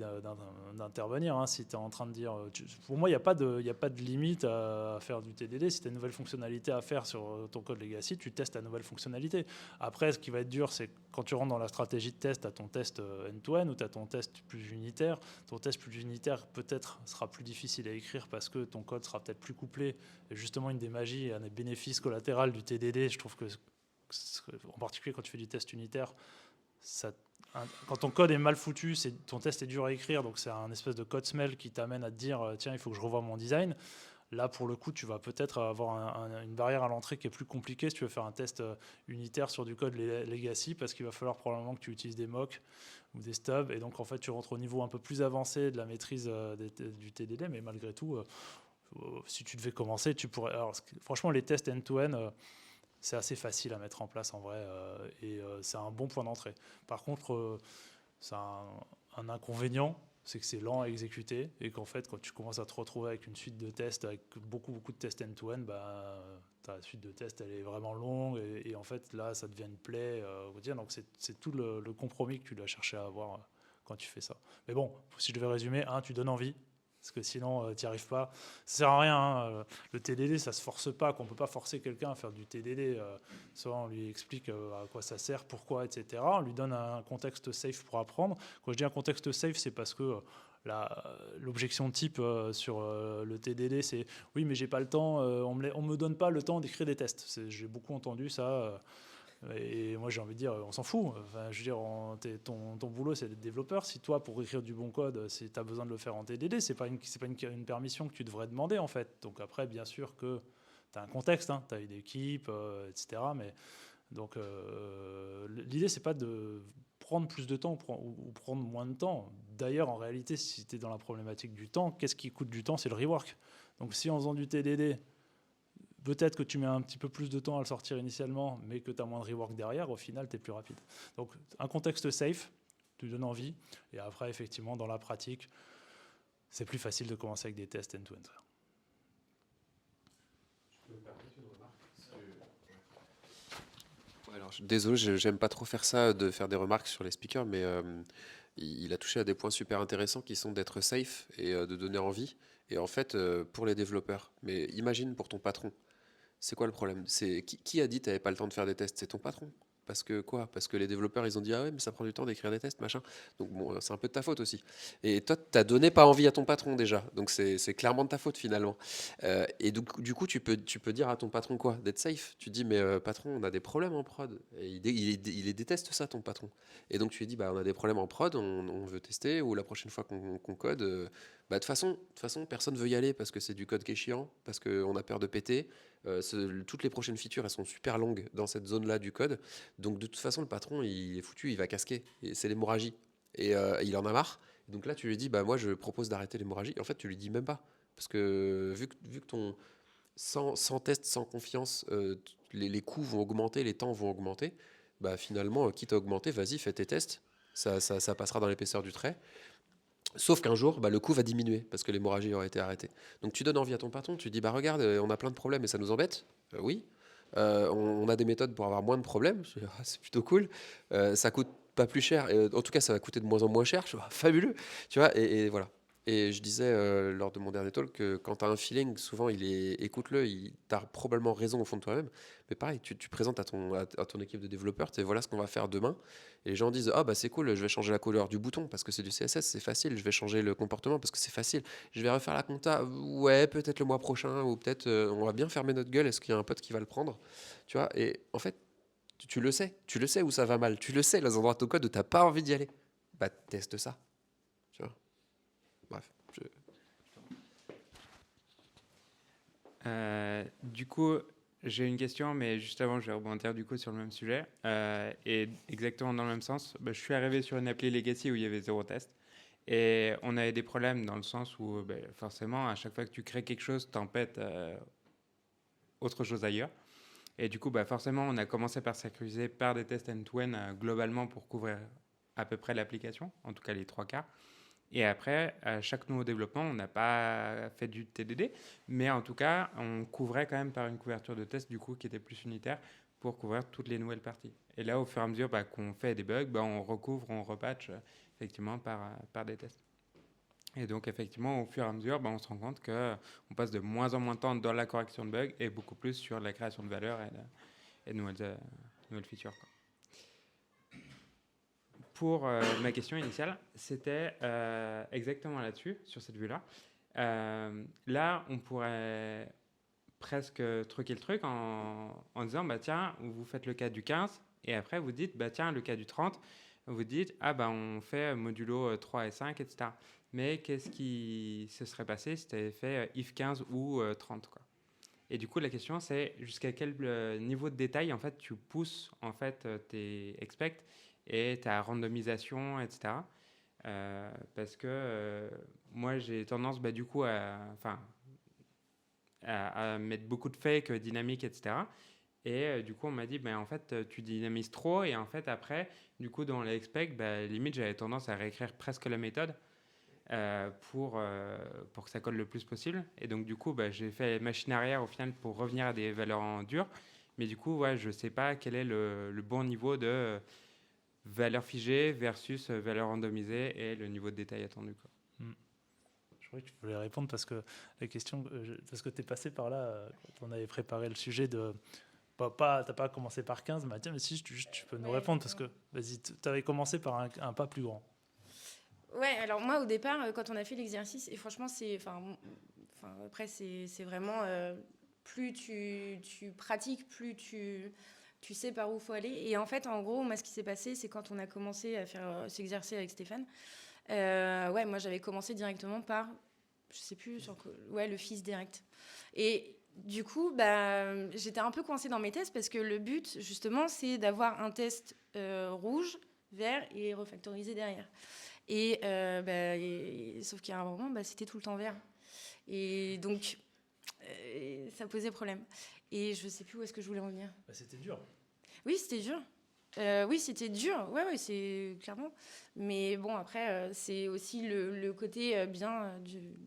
S1: d'intervenir. Hein. Si tu es en train de dire... pour moi, il n'y a pas de limite à faire du TDD. Si tu as une nouvelle fonctionnalité à faire sur ton code legacy, tu testes la nouvelle fonctionnalité. Après, ce qui va être dur, c'est quand tu rentres dans la stratégie de test, tu as ton test end-to-end ou tu as ton test plus unitaire. Ton test plus unitaire, peut-être, sera plus difficile à écrire parce que ton code sera peut-être plus couplé. Et justement, une des magies et un des bénéfices collatéraux du TDD, je trouve que, en particulier quand tu fais du test unitaire, quand ton code est mal foutu, ton test est dur à écrire, donc c'est un espèce de code smell qui t'amène à te dire tiens, il faut que je revoie mon design. Là, pour le coup, tu vas peut-être avoir une barrière à l'entrée qui est plus compliquée si tu veux faire un test unitaire sur du code legacy, parce qu'il va falloir probablement que tu utilises des mocks ou des stubs, et donc en fait, tu rentres au niveau un peu plus avancé de la maîtrise du TDD, mais malgré tout, si tu devais commencer, tu pourrais... Alors, franchement, les tests end-to-end... c'est assez facile à mettre en place en vrai, et c'est un bon point d'entrée. Par contre, c'est un inconvénient, c'est que c'est lent à exécuter et qu'en fait, quand tu commences à te retrouver avec une suite de tests, avec beaucoup de tests end-to-end, ta suite de tests, elle est vraiment longue et en fait, là, ça devient une plaie au quotidien. Donc, c'est tout le compromis que tu dois chercher à avoir quand tu fais ça. Mais bon, si je devais résumer, tu donnes envie. Parce que sinon, tu n'y arrives pas. Ça sert à rien. Le TDD, ça se force pas. Qu'on peut pas forcer quelqu'un à faire du TDD. Soit on lui explique à quoi ça sert, pourquoi, etc. On lui donne un contexte safe pour apprendre. Quand je dis un contexte safe, c'est parce que l'objection type sur le TDD, c'est oui, mais j'ai pas le temps. On me donne pas le temps d'écrire des tests. J'ai beaucoup entendu ça. Et moi, j'ai envie de dire, on s'en fout. Enfin, je veux dire, ton boulot, c'est d'être développeur. Si toi, pour écrire du bon code, tu as besoin de le faire en TDD, c'est pas une permission que tu devrais demander, en fait. Donc après, bien sûr que tu as un contexte, tu as une équipe, etc. Mais donc, l'idée, c'est pas de prendre plus de temps ou prendre moins de temps. D'ailleurs, en réalité, si tu es dans la problématique du temps, qu'est-ce qui coûte du temps? C'est le rework. Donc, si en faisant du TDD, peut-être que tu mets un petit peu plus de temps à le sortir initialement, mais que tu as moins de rework derrière, au final, tu es plus rapide. Donc, un contexte safe, tu donnes envie. Et après, effectivement, dans la pratique, c'est plus facile de commencer avec des tests end-to-end.
S8: Alors, désolé, j'aime pas trop faire ça, de faire des remarques sur les speakers, mais il a touché à des points super intéressants qui sont d'être safe et de donner envie. Et en fait, pour les développeurs, mais imagine pour ton patron. C'est quoi le problème? C'est qui a dit que tu n'avais pas le temps de faire des tests? C'est ton patron. Parce que quoi? Parce que les développeurs, ils ont dit ah ouais, mais ça prend du temps d'écrire des tests, machin. Donc bon, c'est un peu de ta faute aussi. Et toi, t'as donné pas envie à ton patron déjà. Donc c'est clairement de ta faute finalement. Et du coup, tu peux dire à ton patron quoi? D'être safe. Tu dis mais patron, on a des problèmes en prod. Et il déteste ça, ton patron. Et donc tu lui dis bah on a des problèmes en prod, on veut tester ou la prochaine fois qu'on code. Bah, de toute façon, personne veut y aller parce que c'est du code qui est chiant, parce qu'on a peur de péter. Toutes les prochaines features, elles sont super longues dans cette zone-là du code. Donc de toute façon, le patron, il est foutu, il va casquer. C'est l'hémorragie. Et il en a marre. Donc là, tu lui dis, bah moi, je propose d'arrêter l'hémorragie. Et en fait, tu lui dis même pas. Parce que vu que ton sans test, sans confiance, les coûts vont augmenter, les temps vont augmenter, bah finalement, quitte à augmenter, vas-y, fais tes tests. Ça passera dans l'épaisseur du trait. Sauf qu'un jour, bah, le coût va diminuer parce que l'hémorragie aura été arrêtée. Donc tu donnes envie à ton patron, tu dis bah regarde, on a plein de problèmes et ça nous embête. Oui. On a des méthodes pour avoir moins de problèmes. C'est plutôt cool. Ça coûte pas plus cher. En tout cas, ça va coûter de moins en moins cher. Je vois, fabuleux. Tu vois, et voilà. Et je disais lors de mon dernier talk que quand tu as un feeling, souvent, écoute-le, tu as probablement raison au fond de toi-même. Mais pareil, tu présentes à ton équipe de développeurs, tu sais, voilà ce qu'on va faire demain. Et les gens disent, ah bah c'est cool, je vais changer la couleur du bouton parce que c'est du CSS, c'est facile. Je vais changer le comportement parce que c'est facile. Je vais refaire la compta, ouais, peut-être le mois prochain, ou peut-être on va bien fermer notre gueule, est-ce qu'il y a un pote qui va le prendre? Tu vois, et en fait, tu le sais où ça va mal. Tu le sais, les endroits de ton code où tu n'as pas envie d'y aller. Bah teste ça. Tu vois. Bref.
S9: Du coup, j'ai une question, mais juste avant, je vais rebondir du coup sur le même sujet. Et exactement dans le même sens, je suis arrivé sur une appli Legacy où il y avait 0 test. Et on avait des problèmes dans le sens où forcément, à chaque fois que tu crées quelque chose, t'empêtes autre chose ailleurs. Et du coup, forcément, on a commencé par sécuriser par des tests end-to-end globalement pour couvrir à peu près l'application, en tout cas les 3 quarts. Et après, à chaque nouveau développement, on n'a pas fait du TDD, mais en tout cas, on couvrait quand même par une couverture de test du coup qui était plus unitaire pour couvrir toutes les nouvelles parties. Et là, au fur et à mesure qu'on fait des bugs, on recouvre, on repatch effectivement par des tests. Et donc, effectivement, au fur et à mesure, on se rend compte qu'on passe de moins en moins de temps dans la correction de bugs et beaucoup plus sur la création de valeur et de nouvelles features, quoi. Pour ma question initiale, c'était exactement là-dessus, sur cette vue-là. Là, on pourrait presque truquer le truc en disant, tiens, vous faites le cas du 15, et après, vous dites, tiens, le cas du 30, vous dites, on fait modulo 3 et 5, etc. Mais qu'est-ce qui se serait passé si tu avais fait if 15 ou 30, quoi. Et du coup, la question, c'est jusqu'à quel niveau de détail, en fait, tu pousses, en fait, tes expects et ta randomisation, etc. Parce que moi, j'ai tendance, du coup, à mettre beaucoup de fake, dynamique, etc. Et du coup, on m'a dit, en fait, tu dynamises trop. Et en fait, après, du coup, dans les specs, limite, j'avais tendance à réécrire presque la méthode pour que ça colle le plus possible. Et donc, du coup, j'ai fait machine arrière au final pour revenir à des valeurs en dur. Mais du coup, je ne sais pas quel est le bon niveau de valeur figée versus valeur randomisée et le niveau de détail attendu, quoi.
S1: Je crois que tu voulais répondre parce que la question, parce que tu es passé par là quand on avait préparé le sujet de. T'as pas commencé par 15, mais tiens, mais si tu peux nous répondre parce que vas-y, tu avais commencé par un pas plus grand.
S2: Ouais, alors moi au départ, quand on a fait l'exercice, et franchement, après, c'est vraiment plus tu pratiques, plus tu sais par où il faut aller. Et en fait, en gros, moi, ce qui s'est passé, c'est quand on a commencé à faire s'exercer avec Stéphane, moi, j'avais commencé directement par, je sais plus, le FIS direct. Et du coup, j'étais un peu coincée dans mes tests parce que le but, justement, c'est d'avoir un test rouge, vert et refactorisé derrière. Et sauf qu'il y a un moment, c'était tout le temps vert. Et donc, ça posait problème. Et je ne sais plus où est-ce que je voulais en venir.
S1: C'était dur.
S2: Oui, c'était dur. Oui, c'était dur. Ouais, c'est clairement. Mais bon, après, c'est aussi le côté bien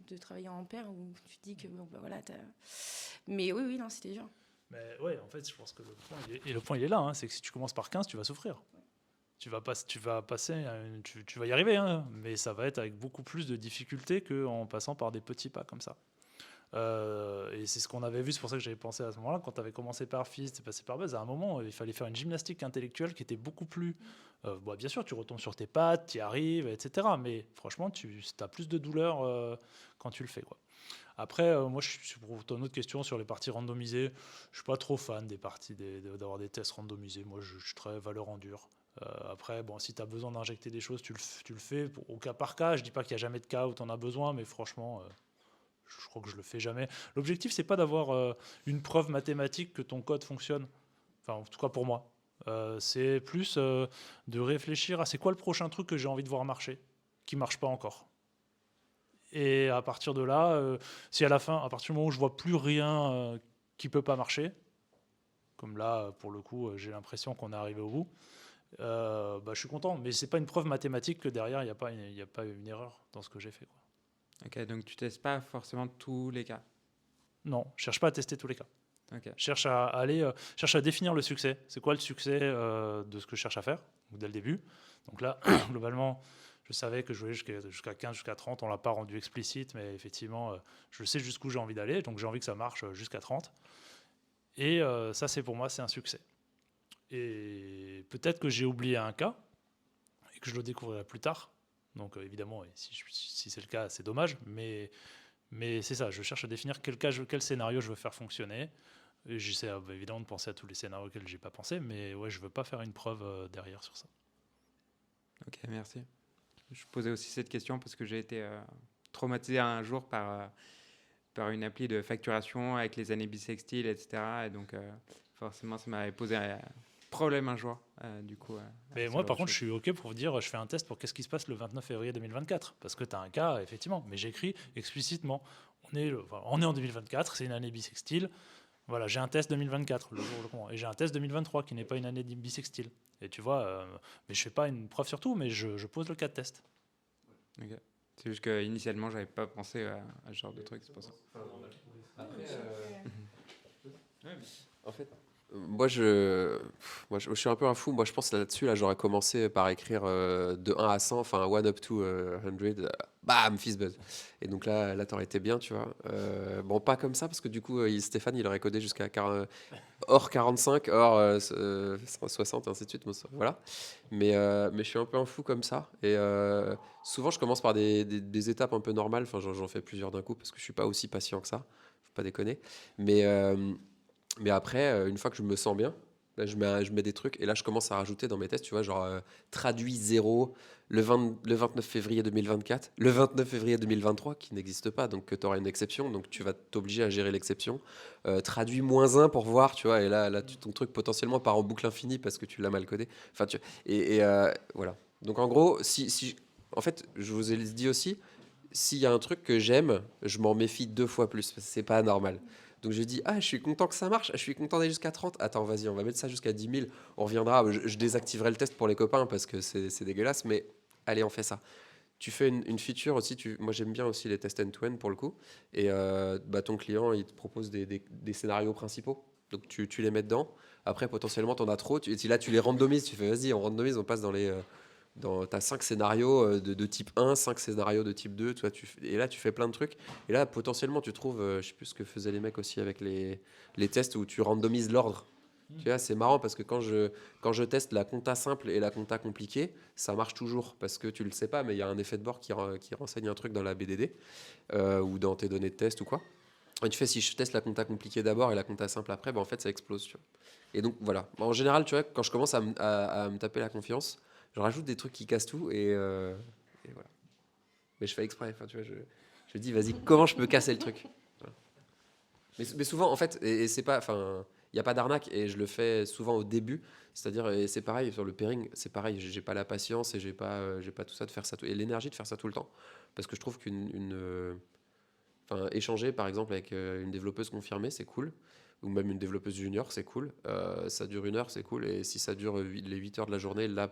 S2: de travailler en pair où tu te dis que, voilà, Mais oui, non, c'était dur.
S1: Mais ouais, en fait, je pense que le point, il est là. Hein, c'est que si tu commences par 15, tu vas souffrir. Tu vas y arriver, hein, mais ça va être avec beaucoup plus de difficultés qu'en passant par des petits pas comme ça. Et c'est ce qu'on avait vu, c'est pour ça que j'avais pensé à ce moment-là, quand tu avais commencé par FIS, tu es passé par base, à un moment, il fallait faire une gymnastique intellectuelle qui était beaucoup plus... bien sûr, tu retombes sur tes pattes, tu y arrives, etc. Mais franchement, tu as plus de douleur quand tu le fais, quoi. Après, moi, pour ton autre question sur les parties randomisées, je suis pas trop fan des parties d'avoir des tests randomisés. Moi, je suis très valeur en dur. Après, si tu as besoin d'injecter des choses, tu le fais au cas par cas. Je dis pas qu'il n'y a jamais de cas où tu en as besoin, mais franchement, je crois que je le fais jamais. L'objectif, c'est pas d'avoir une preuve mathématique que ton code fonctionne. Enfin, en tout cas pour moi. C'est plus de réfléchir à c'est quoi le prochain truc que j'ai envie de voir marcher, qui marche pas encore. Et à partir de là, si à la fin, à partir du moment où je vois plus rien qui peut pas marcher, comme là, pour le coup, j'ai l'impression qu'on est arrivé au bout, je suis content. Mais c'est pas une preuve mathématique que derrière, il n'y a pas une erreur dans ce que j'ai fait, quoi.
S9: Ok, donc tu testes pas forcément tous les cas.
S1: Non, je cherche pas à tester tous les cas.
S9: Okay.
S1: Cherche à définir le succès. C'est quoi le succès de ce que je cherche à faire dès le début. Donc là, globalement, je savais que je voulais jusqu'à 15, jusqu'à 30. On ne l'a pas rendu explicite, mais effectivement, je sais jusqu'où j'ai envie d'aller. Donc j'ai envie que ça marche jusqu'à 30. Et ça, pour moi, c'est un succès. Et peut-être que j'ai oublié un cas et que je le découvrirai plus tard. Donc évidemment, si c'est le cas, c'est dommage. Mais c'est ça, je cherche à définir quel scénario je veux faire fonctionner. Et j'essaie évidemment de penser à tous les scénarios auxquels je n'ai pas pensé. Mais ouais, je ne veux pas faire une preuve derrière sur ça.
S9: Ok, merci. Je posais aussi cette question parce que j'ai été traumatisé un jour par une appli de facturation avec les années bissextiles, etc. Et donc, forcément, ça m'avait posé un problème un jour. Du coup,
S1: mais moi, par contre, je suis OK pour vous dire, je fais un test pour qu'est-ce qui se passe le 29 février 2024. Parce que tu as un cas, effectivement. Mais j'écris explicitement. On est en 2024, c'est une année bissextile. Voilà, j'ai un test 2024, le jour, et j'ai un test 2023 qui n'est pas une année bissextile. Et tu vois, mais je fais pas une preuve sur tout, mais je pose le cas de test.
S9: Ok. C'est juste qu'initialement, j'avais pas pensé à ce genre de truc, c'est pour ça.
S3: Après,
S8: en fait, moi, je suis un peu un fou. Moi, je pense là-dessus, là, j'aurais commencé par écrire de 1 à 100, enfin 1 up to 100, bam, FizzBuzz. Et donc là t'aurais été bien, tu vois. Bon, pas comme ça, parce que du coup, Stéphane, il aurait codé jusqu'à hors 45, hors 60, ainsi de suite. Voilà. Mais je suis un peu un fou comme ça. Et souvent, je commence par des étapes un peu normales. Enfin, j'en fais plusieurs d'un coup, parce que je suis pas aussi patient que ça. Faut pas déconner. Mais après, une fois que je me sens bien, là, je mets des trucs et là, je commence à rajouter dans mes tests, tu vois, genre traduit 0 le 29 février 2024, le 29 février 2023, qui n'existe pas, donc tu auras une exception, donc tu vas t'obliger à gérer l'exception. Traduit -1 pour voir, tu vois, et là ton truc potentiellement part en boucle infinie parce que tu l'as mal codé. Enfin, voilà. Donc en gros, en fait, je vous ai dit aussi, s'il y a un truc que j'aime, je m'en méfie 2 fois plus, parce que c'est pas normal. Donc j'ai dit, je suis content que ça marche, je suis content d'aller jusqu'à 30. Attends, vas-y, on va mettre ça jusqu'à 10 000. On reviendra, je désactiverai le test pour les copains parce que c'est dégueulasse, mais allez, on fait ça. Tu fais une feature aussi, moi j'aime bien aussi les tests end-to-end pour le coup, et ton client il te propose des scénarios principaux, donc tu les mets dedans. Après potentiellement tu en as trop, là tu les randomises, tu fais vas-y on randomise, on passe t'as 5 scénarios de type 1, 5 scénarios de type 2, et là tu fais plein de trucs, et là potentiellement tu trouves, je sais plus ce que faisaient les mecs aussi avec les tests où tu randomises l'ordre. Tu vois, c'est marrant parce que quand je teste la compta simple et la compta compliquée, ça marche toujours parce que tu le sais pas, mais il y a un effet de bord qui renseigne un truc dans la BDD ou dans tes données de test ou quoi. Et tu fais, si je teste la compta compliquée d'abord et la compta simple après, en fait ça explose. Tu vois. Et donc voilà. En général, tu vois, quand je commence à me taper la confiance, je rajoute des trucs qui cassent tout et voilà. Mais je fais exprès. Enfin, tu vois, je dis, vas-y, comment je peux casser le truc. Voilà. Mais souvent, en fait, et c'est pas. Enfin, il n'y a pas d'arnaque et je le fais souvent au début. C'est-à-dire, et c'est pareil sur le pairing, c'est pareil. J'ai pas la patience et j'ai pas tout ça de faire ça et l'énergie de faire ça tout le temps. Parce que je trouve échanger par exemple avec une développeuse confirmée, c'est cool. Ou même une développeuse junior, c'est cool. Ça dure 1 heure, c'est cool. Et si ça dure les 8 heures de la journée, là,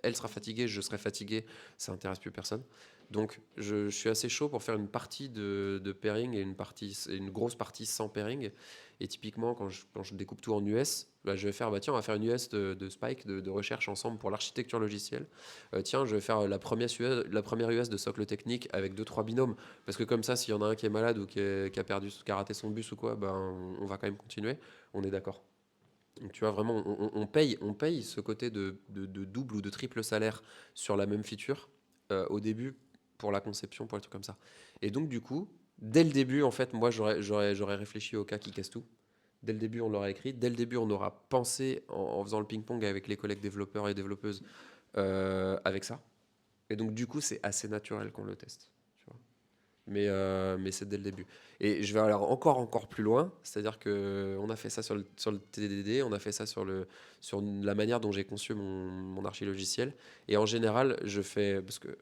S8: elle sera fatiguée, je serai fatigué, ça intéresse plus personne. Donc, je suis assez chaud pour faire une partie de pairing et une grosse partie sans pairing. Et typiquement, quand je découpe tout en US, je vais faire, on va faire une US de Spike, de recherche ensemble pour l'architecture logicielle. Je vais faire la première US de socle technique avec 2-3 binômes. Parce que comme ça, s'il y en a un qui est malade ou qui a raté son bus ou quoi, on va quand même continuer. On est d'accord. Donc, tu vois, vraiment, on paye ce côté de double ou de triple salaire sur la même feature au début pour la conception, pour les trucs comme ça. Et donc, du coup, dès le début, en fait, moi, j'aurais réfléchi au cas qui casse tout. Dès le début, on l'aura écrit. Dès le début, on aura pensé en faisant le ping-pong avec les collègues développeurs et développeuses avec ça. Et donc, du coup, c'est assez naturel qu'on le teste. Tu vois. Mais c'est dès le début. Et je vais aller encore plus loin. C'est-à-dire qu'on a fait ça sur le TDD, on a fait ça sur la manière dont j'ai conçu mon archi-logiciel. Et en général, je fais... Parce que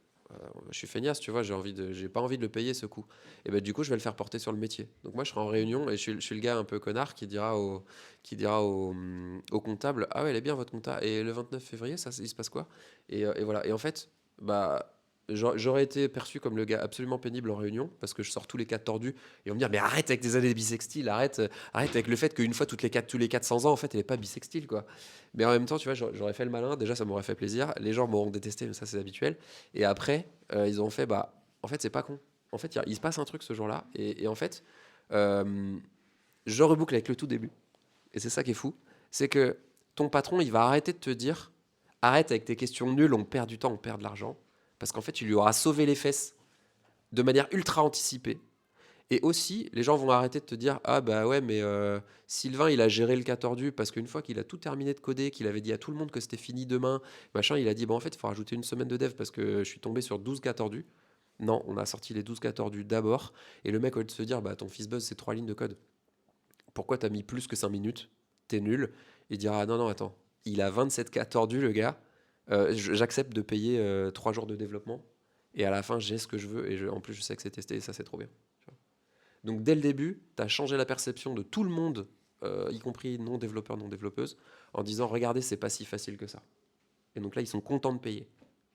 S8: je suis feignasse, tu vois, j'ai pas envie de le payer ce coup. Et ben du coup, je vais le faire porter sur le métier. Donc moi, je serai en réunion et je suis le gars un peu connard qui dira au comptable, ah ouais, elle est bien votre compta. Et le 29 février, ça, il se passe quoi et voilà. Et en fait, j'aurais été perçu comme le gars absolument pénible en réunion parce que je sors tous les 4 tordus et on me dit mais arrête avec tes années bisextiles, arrête avec le fait qu'une fois tous les 400 ans en fait elle est pas bisextile quoi. Mais en même temps tu vois j'aurais fait le malin, déjà ça m'aurait fait plaisir, les gens m'auront détesté mais ça c'est habituel et après ils ont fait en fait c'est pas con, en fait il se passe un truc ce jour-là et en fait je reboucle avec le tout début et c'est ça qui est fou, c'est que ton patron il va arrêter de te dire arrête avec tes questions nulles, on perd du temps, on perd de l'argent. Parce qu'en fait, tu lui auras sauvé les fesses de manière ultra anticipée. Et aussi, les gens vont arrêter de te dire ah bah ouais, mais Sylvain, il a géré le cas tordu parce qu'une fois qu'il a tout terminé de coder, qu'il avait dit à tout le monde que c'était fini demain, machin, il a dit en fait, il faut rajouter 1 semaine de dev parce que je suis tombé sur 12 cas tordus. Non, on a sorti les 12 cas tordus d'abord. Et le mec, au lieu de se dire ton fils buzz, c'est 3 lignes de code. Pourquoi t'as mis plus que 5 minutes? T'es nul. Il dira non, attends, il a 27 cas tordus, le gars. J'accepte de payer 3 jours de développement et à la fin j'ai ce que je veux et en plus je sais que c'est testé et ça c'est trop bien. Donc dès le début, tu as changé la perception de tout le monde, y compris non développeurs, non développeuses, en disant regardez c'est pas si facile que ça. Et donc là ils sont contents de payer.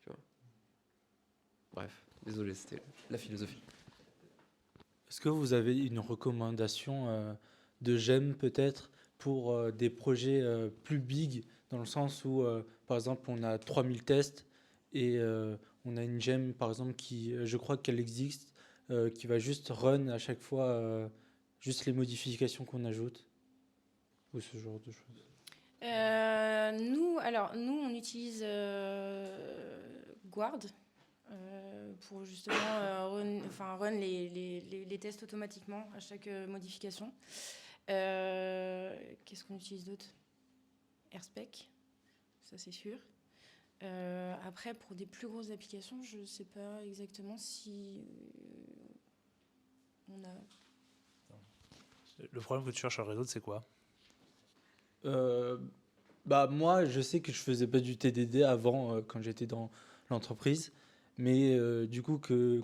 S8: Tu vois. Bref, désolé, c'était la philosophie.
S10: Est-ce que vous avez une recommandation de GEM peut-être pour des projets plus big, dans le sens où, par exemple, on a 3000 tests et on a une gemme, par exemple, qui, je crois qu'elle existe, qui va juste run à chaque fois, juste les modifications qu'on ajoute, ou ce genre de choses.
S2: Nous, on utilise Guard pour justement run les tests automatiquement à chaque modification. Qu'est-ce qu'on utilise d'autre? AirSpec, ça c'est sûr. Après, pour des plus grosses applications, je ne sais pas exactement si on a...
S1: Le problème que tu cherches à résoudre, c'est quoi?
S10: Moi, je sais que je faisais pas du TDD avant, quand j'étais dans l'entreprise. Mais du coup,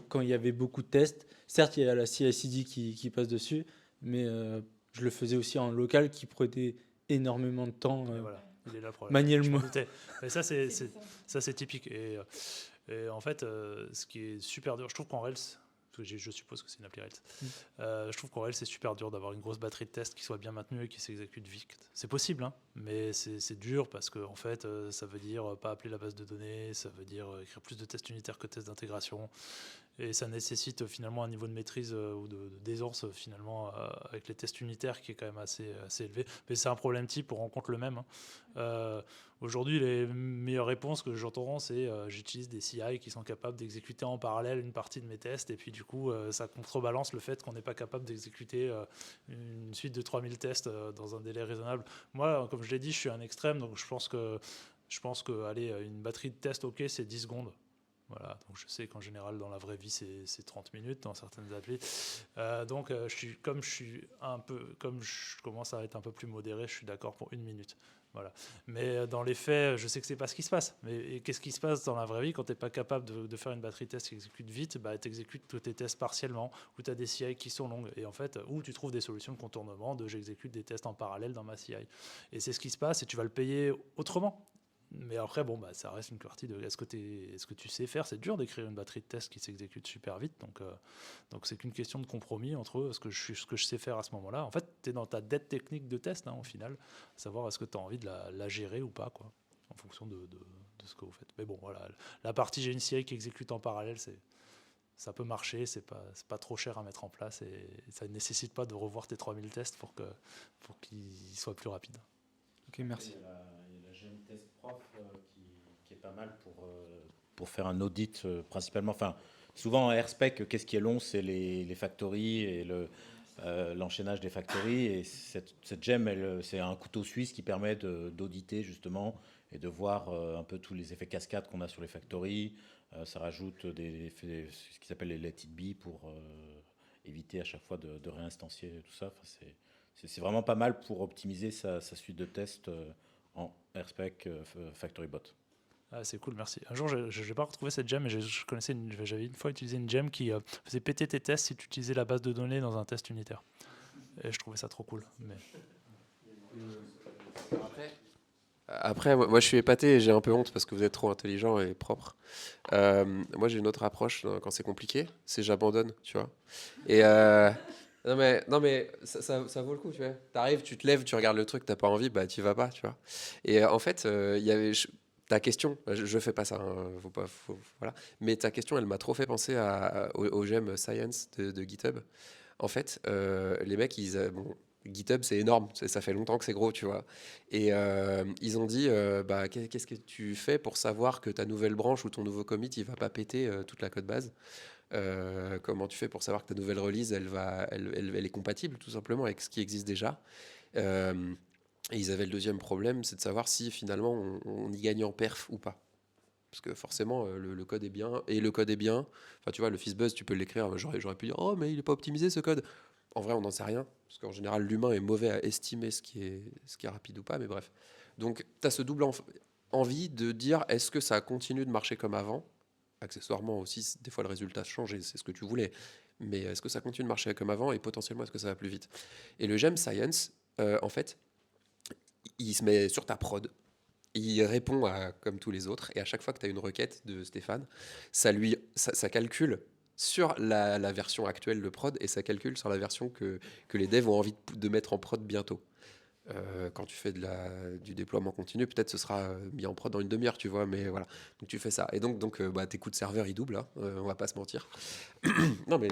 S10: quand il y avait beaucoup de tests, certes, il y a la CI/CD qui passe dessus, mais je le faisais aussi en local qui prenait énormément de temps.
S1: Et voilà, il est là le problème.
S10: Manuellement.
S1: Je m'en doutais. Mais ça, c'est typique. Et en fait, ce qui est super dur, je trouve qu'en Rails, parce que je suppose que c'est une appli Rails, je trouve qu'en Rails, c'est super dur d'avoir une grosse batterie de tests qui soit bien maintenue et qui s'exécute vite. C'est possible, hein, mais c'est dur parce que en fait, ça veut dire pas appeler la base de données, ça veut dire écrire plus de tests unitaires que de tests d'intégration. Et ça nécessite finalement un niveau de maîtrise ou d'aisance finalement avec les tests unitaires qui est quand même assez élevé. Mais c'est un problème type, on rencontre le même. Hein. Aujourd'hui, les meilleures réponses que j'entends, c'est j'utilise des CI qui sont capables d'exécuter en parallèle une partie de mes tests et puis du coup, ça contrebalance le fait qu'on n'est pas capable d'exécuter une suite de 3000 tests dans un délai raisonnable. Moi, comme je l'ai dit, je suis un extrême, donc je pense que allez, une batterie de tests, ok, c'est 10 secondes. Voilà, donc je sais qu'en général, dans la vraie vie, c'est 30 minutes dans certaines applis. Donc, comme je commence à être un peu plus modéré, je suis d'accord pour 1 minute. Voilà. Mais dans les faits, je sais que c'est pas ce qui se passe. Mais qu'est-ce qui se passe dans la vraie vie quand tu n'es pas capable de faire une batterie de tests qui exécute vite? Tu exécutes tous tes tests partiellement, ou tu as des CI qui sont longues. Et en fait, ou tu trouves des solutions de contournement j'exécute des tests en parallèle dans ma CI. Et c'est ce qui se passe et tu vas le payer autrement. Mais après, bon, ça reste une partie de est-ce que tu sais faire. C'est dur d'écrire une batterie de tests qui s'exécute super vite. Donc c'est qu'une question de compromis entre ce que je sais faire à ce moment-là. En fait, tu es dans ta dette technique de test, hein, au final, savoir est-ce que tu as envie de la gérer ou pas, quoi, en fonction de ce que vous faites. Mais bon, voilà, la partie j'ai une CI qui exécute en parallèle, ça peut marcher, c'est pas trop cher à mettre en place et ça ne nécessite pas de revoir tes 3000 tests pour qu'ils soient plus rapides.
S10: Ok, merci.
S5: Il y a la Gem Test Prof qui est pas mal pour faire un audit principalement. Enfin, souvent en RSpec, qu'est-ce qui est long, c'est les factories et l'enchaînage des factories. Et cette gem, c'est un couteau suisse qui permet d'auditer justement et de voir un peu tous les effets cascades qu'on a sur les factories. Ça rajoute ce qui s'appelle les let it be pour éviter à chaque fois de réinstancier tout ça. Enfin, c'est vraiment pas mal pour optimiser sa suite de tests en RSpec FactoryBot.
S1: Ah, c'est cool, merci. Un jour, je n'ai pas retrouvé cette gem, mais j'avais une fois utilisé une gem qui faisait péter tes tests si tu utilisais la base de données dans un test unitaire. Et je trouvais ça trop cool. Mais...
S8: Après, moi, je suis épaté et j'ai un peu honte parce que vous êtes trop intelligent et propre. Moi, j'ai une autre approche quand c'est compliqué, c'est j'abandonne, tu vois. Et non mais ça vaut le coup, tu vois. T'arrives, tu te lèves, tu regardes le truc, t'as pas envie, t'y vas pas, tu vois. Et en fait, il y avait ta question, je fais pas ça, hein, voilà. Mais ta question, elle m'a trop fait penser au Gem Science de GitHub. En fait, les mecs, GitHub, c'est énorme, ça fait longtemps que c'est gros, tu vois. Et ils ont dit, qu'est-ce que tu fais pour savoir que ta nouvelle branche ou ton nouveau commit, il va pas péter toute la code base? Comment tu fais pour savoir que ta nouvelle release, elle est compatible tout simplement avec ce qui existe déjà? Et ils avaient le deuxième problème, c'est de savoir si finalement on y gagne en perf ou pas. Parce que forcément, le code est bien, et le code est bien. Enfin, tu vois, le Fizzbuzz, tu peux l'écrire. J'aurais pu dire, oh, mais il n'est pas optimisé ce code. En vrai, on n'en sait rien. Parce qu'en général, l'humain est mauvais à estimer ce qui est rapide ou pas, mais bref. Donc, tu as ce double envie de dire, est-ce que ça continue de marcher comme avant? Accessoirement aussi, des fois, le résultat change et c'est ce que tu voulais. Mais est-ce que ça continue de marcher comme avant? Et potentiellement, est-ce que ça va plus vite? Et le Gem Science, en fait, il se met sur ta prod. Il répond comme tous les autres, et à chaque fois que tu as une requête de Stéphane, ça calcule sur la version actuelle de prod, et ça calcule sur la version que les devs ont envie de mettre en prod bientôt. Quand tu fais du déploiement continu, peut-être ce sera mis en prod dans une demi-heure, tu vois, mais voilà. Donc tu fais ça. Et donc tes coûts de serveur, ils doublent, hein, on va pas se mentir. Non, mais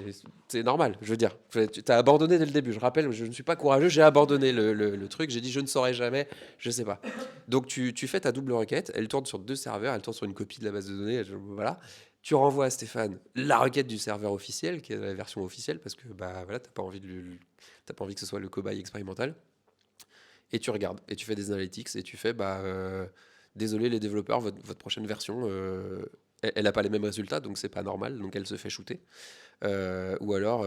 S8: c'est normal, je veux dire. Tu as abandonné dès le début. Je rappelle, je ne suis pas courageux, j'ai abandonné le truc. J'ai dit, je ne saurais jamais, je sais pas. Donc tu fais ta double requête, elle tourne sur 2 serveurs, elle tourne sur une copie de la base de données, voilà. Tu renvoies à Stéphane la requête du serveur officiel, qui est la version officielle, parce que voilà, t'as pas envie que ce soit le cobaye expérimental. Et tu regardes, et tu fais des analytics, et tu fais, désolé les développeurs, votre prochaine version, elle n'a pas les mêmes résultats, donc c'est pas normal, donc elle se fait shooter. Ou alors,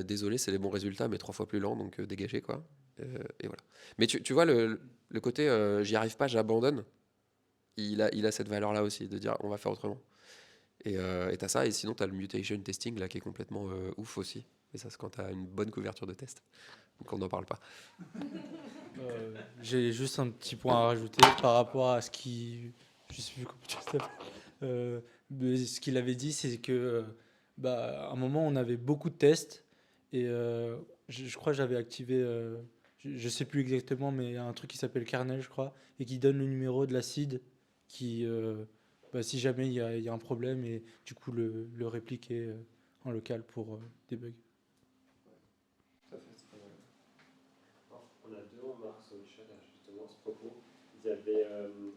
S8: désolé, c'est les bons résultats, mais 3 fois plus lent, donc dégagez, quoi. Et voilà. Mais tu vois, le côté, j'y arrive pas, j'abandonne, il a cette valeur-là aussi, de dire, on va faire autrement. Et t'as ça, et sinon t'as le mutation testing, là, qui est complètement ouf aussi. Et ça, c'est quand t'as une bonne couverture de test. ou qu'on n'en parle pas.
S10: J'ai juste un petit point à rajouter par rapport à ce qui... Je sais plus comment tu t'appelles. Mais ce qu'il avait dit, c'est que à un moment, on avait beaucoup de tests et je crois que j'avais activé, je sais plus exactement, mais un truc qui s'appelle kernel, je crois, et qui donne le numéro de la seed qui, si jamais il y a un problème, et du coup le répliquer en local pour des bugs.
S11: On a deux remarques sur le chat justement à ce propos. Il y avait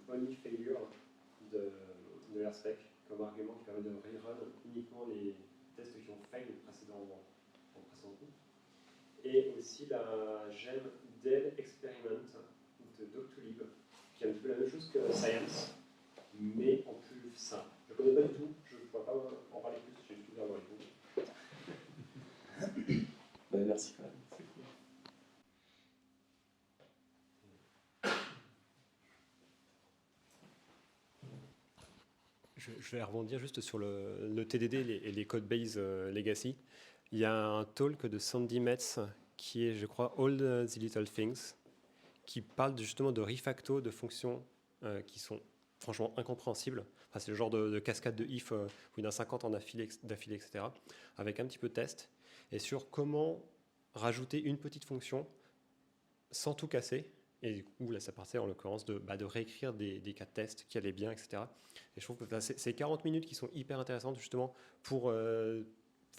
S11: only failure de AirSpec comme argument qui permet de rerun uniquement les tests qui ont fail en précédent coup. Et aussi la gemme Dell Experiment de Doctolib, qui est un petit peu la même chose que Science, mais en plus simple. Je ne connais pas du tout, je ne pourrais pas en parler plus, j'ai juste ouvert avec vous. Merci quand même.
S12: Je vais rebondir juste sur le TDD et les code base legacy. Il y a un talk de Sandy Metz qui est, je crois, All the Little Things, qui parle justement de refacto de fonctions qui sont franchement incompréhensibles. Enfin, c'est le genre de cascade de if où il y en a 50 en d'affilée, etc., avec un petit peu de test, et sur comment rajouter une petite fonction sans tout casser. Et du coup, là, ça partait en l'occurrence de réécrire des cas de test qui allaient bien, etc. Et je trouve que c'est 40 minutes qui sont hyper intéressantes justement pour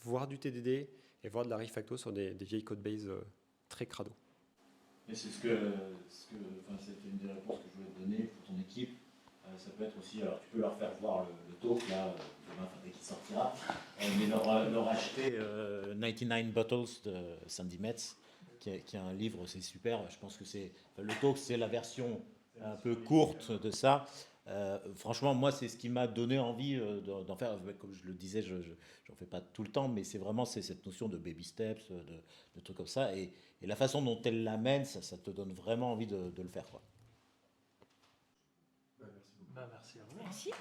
S12: voir du TDD et voir de la refacto sur des vieilles codebases très crado.
S5: Et c'est c'était une des réponses que je voulais te donner pour ton équipe. Ça peut être aussi, alors tu peux leur faire voir le talk là, demain, dès qu'il sortira, mais leur acheter 99 Bottles de Sandy Metz, qui est un livre, c'est super. Je pense que le talk, c'est la version un peu courte de ça. Franchement, moi, c'est ce qui m'a donné envie d'en faire. Comme je le disais, je n'en fais pas tout le temps, mais c'est vraiment cette notion de baby steps, de trucs comme ça. Et la façon dont elle l'amène, ça te donne vraiment envie de le faire, quoi.
S1: Merci à vous.
S2: Merci.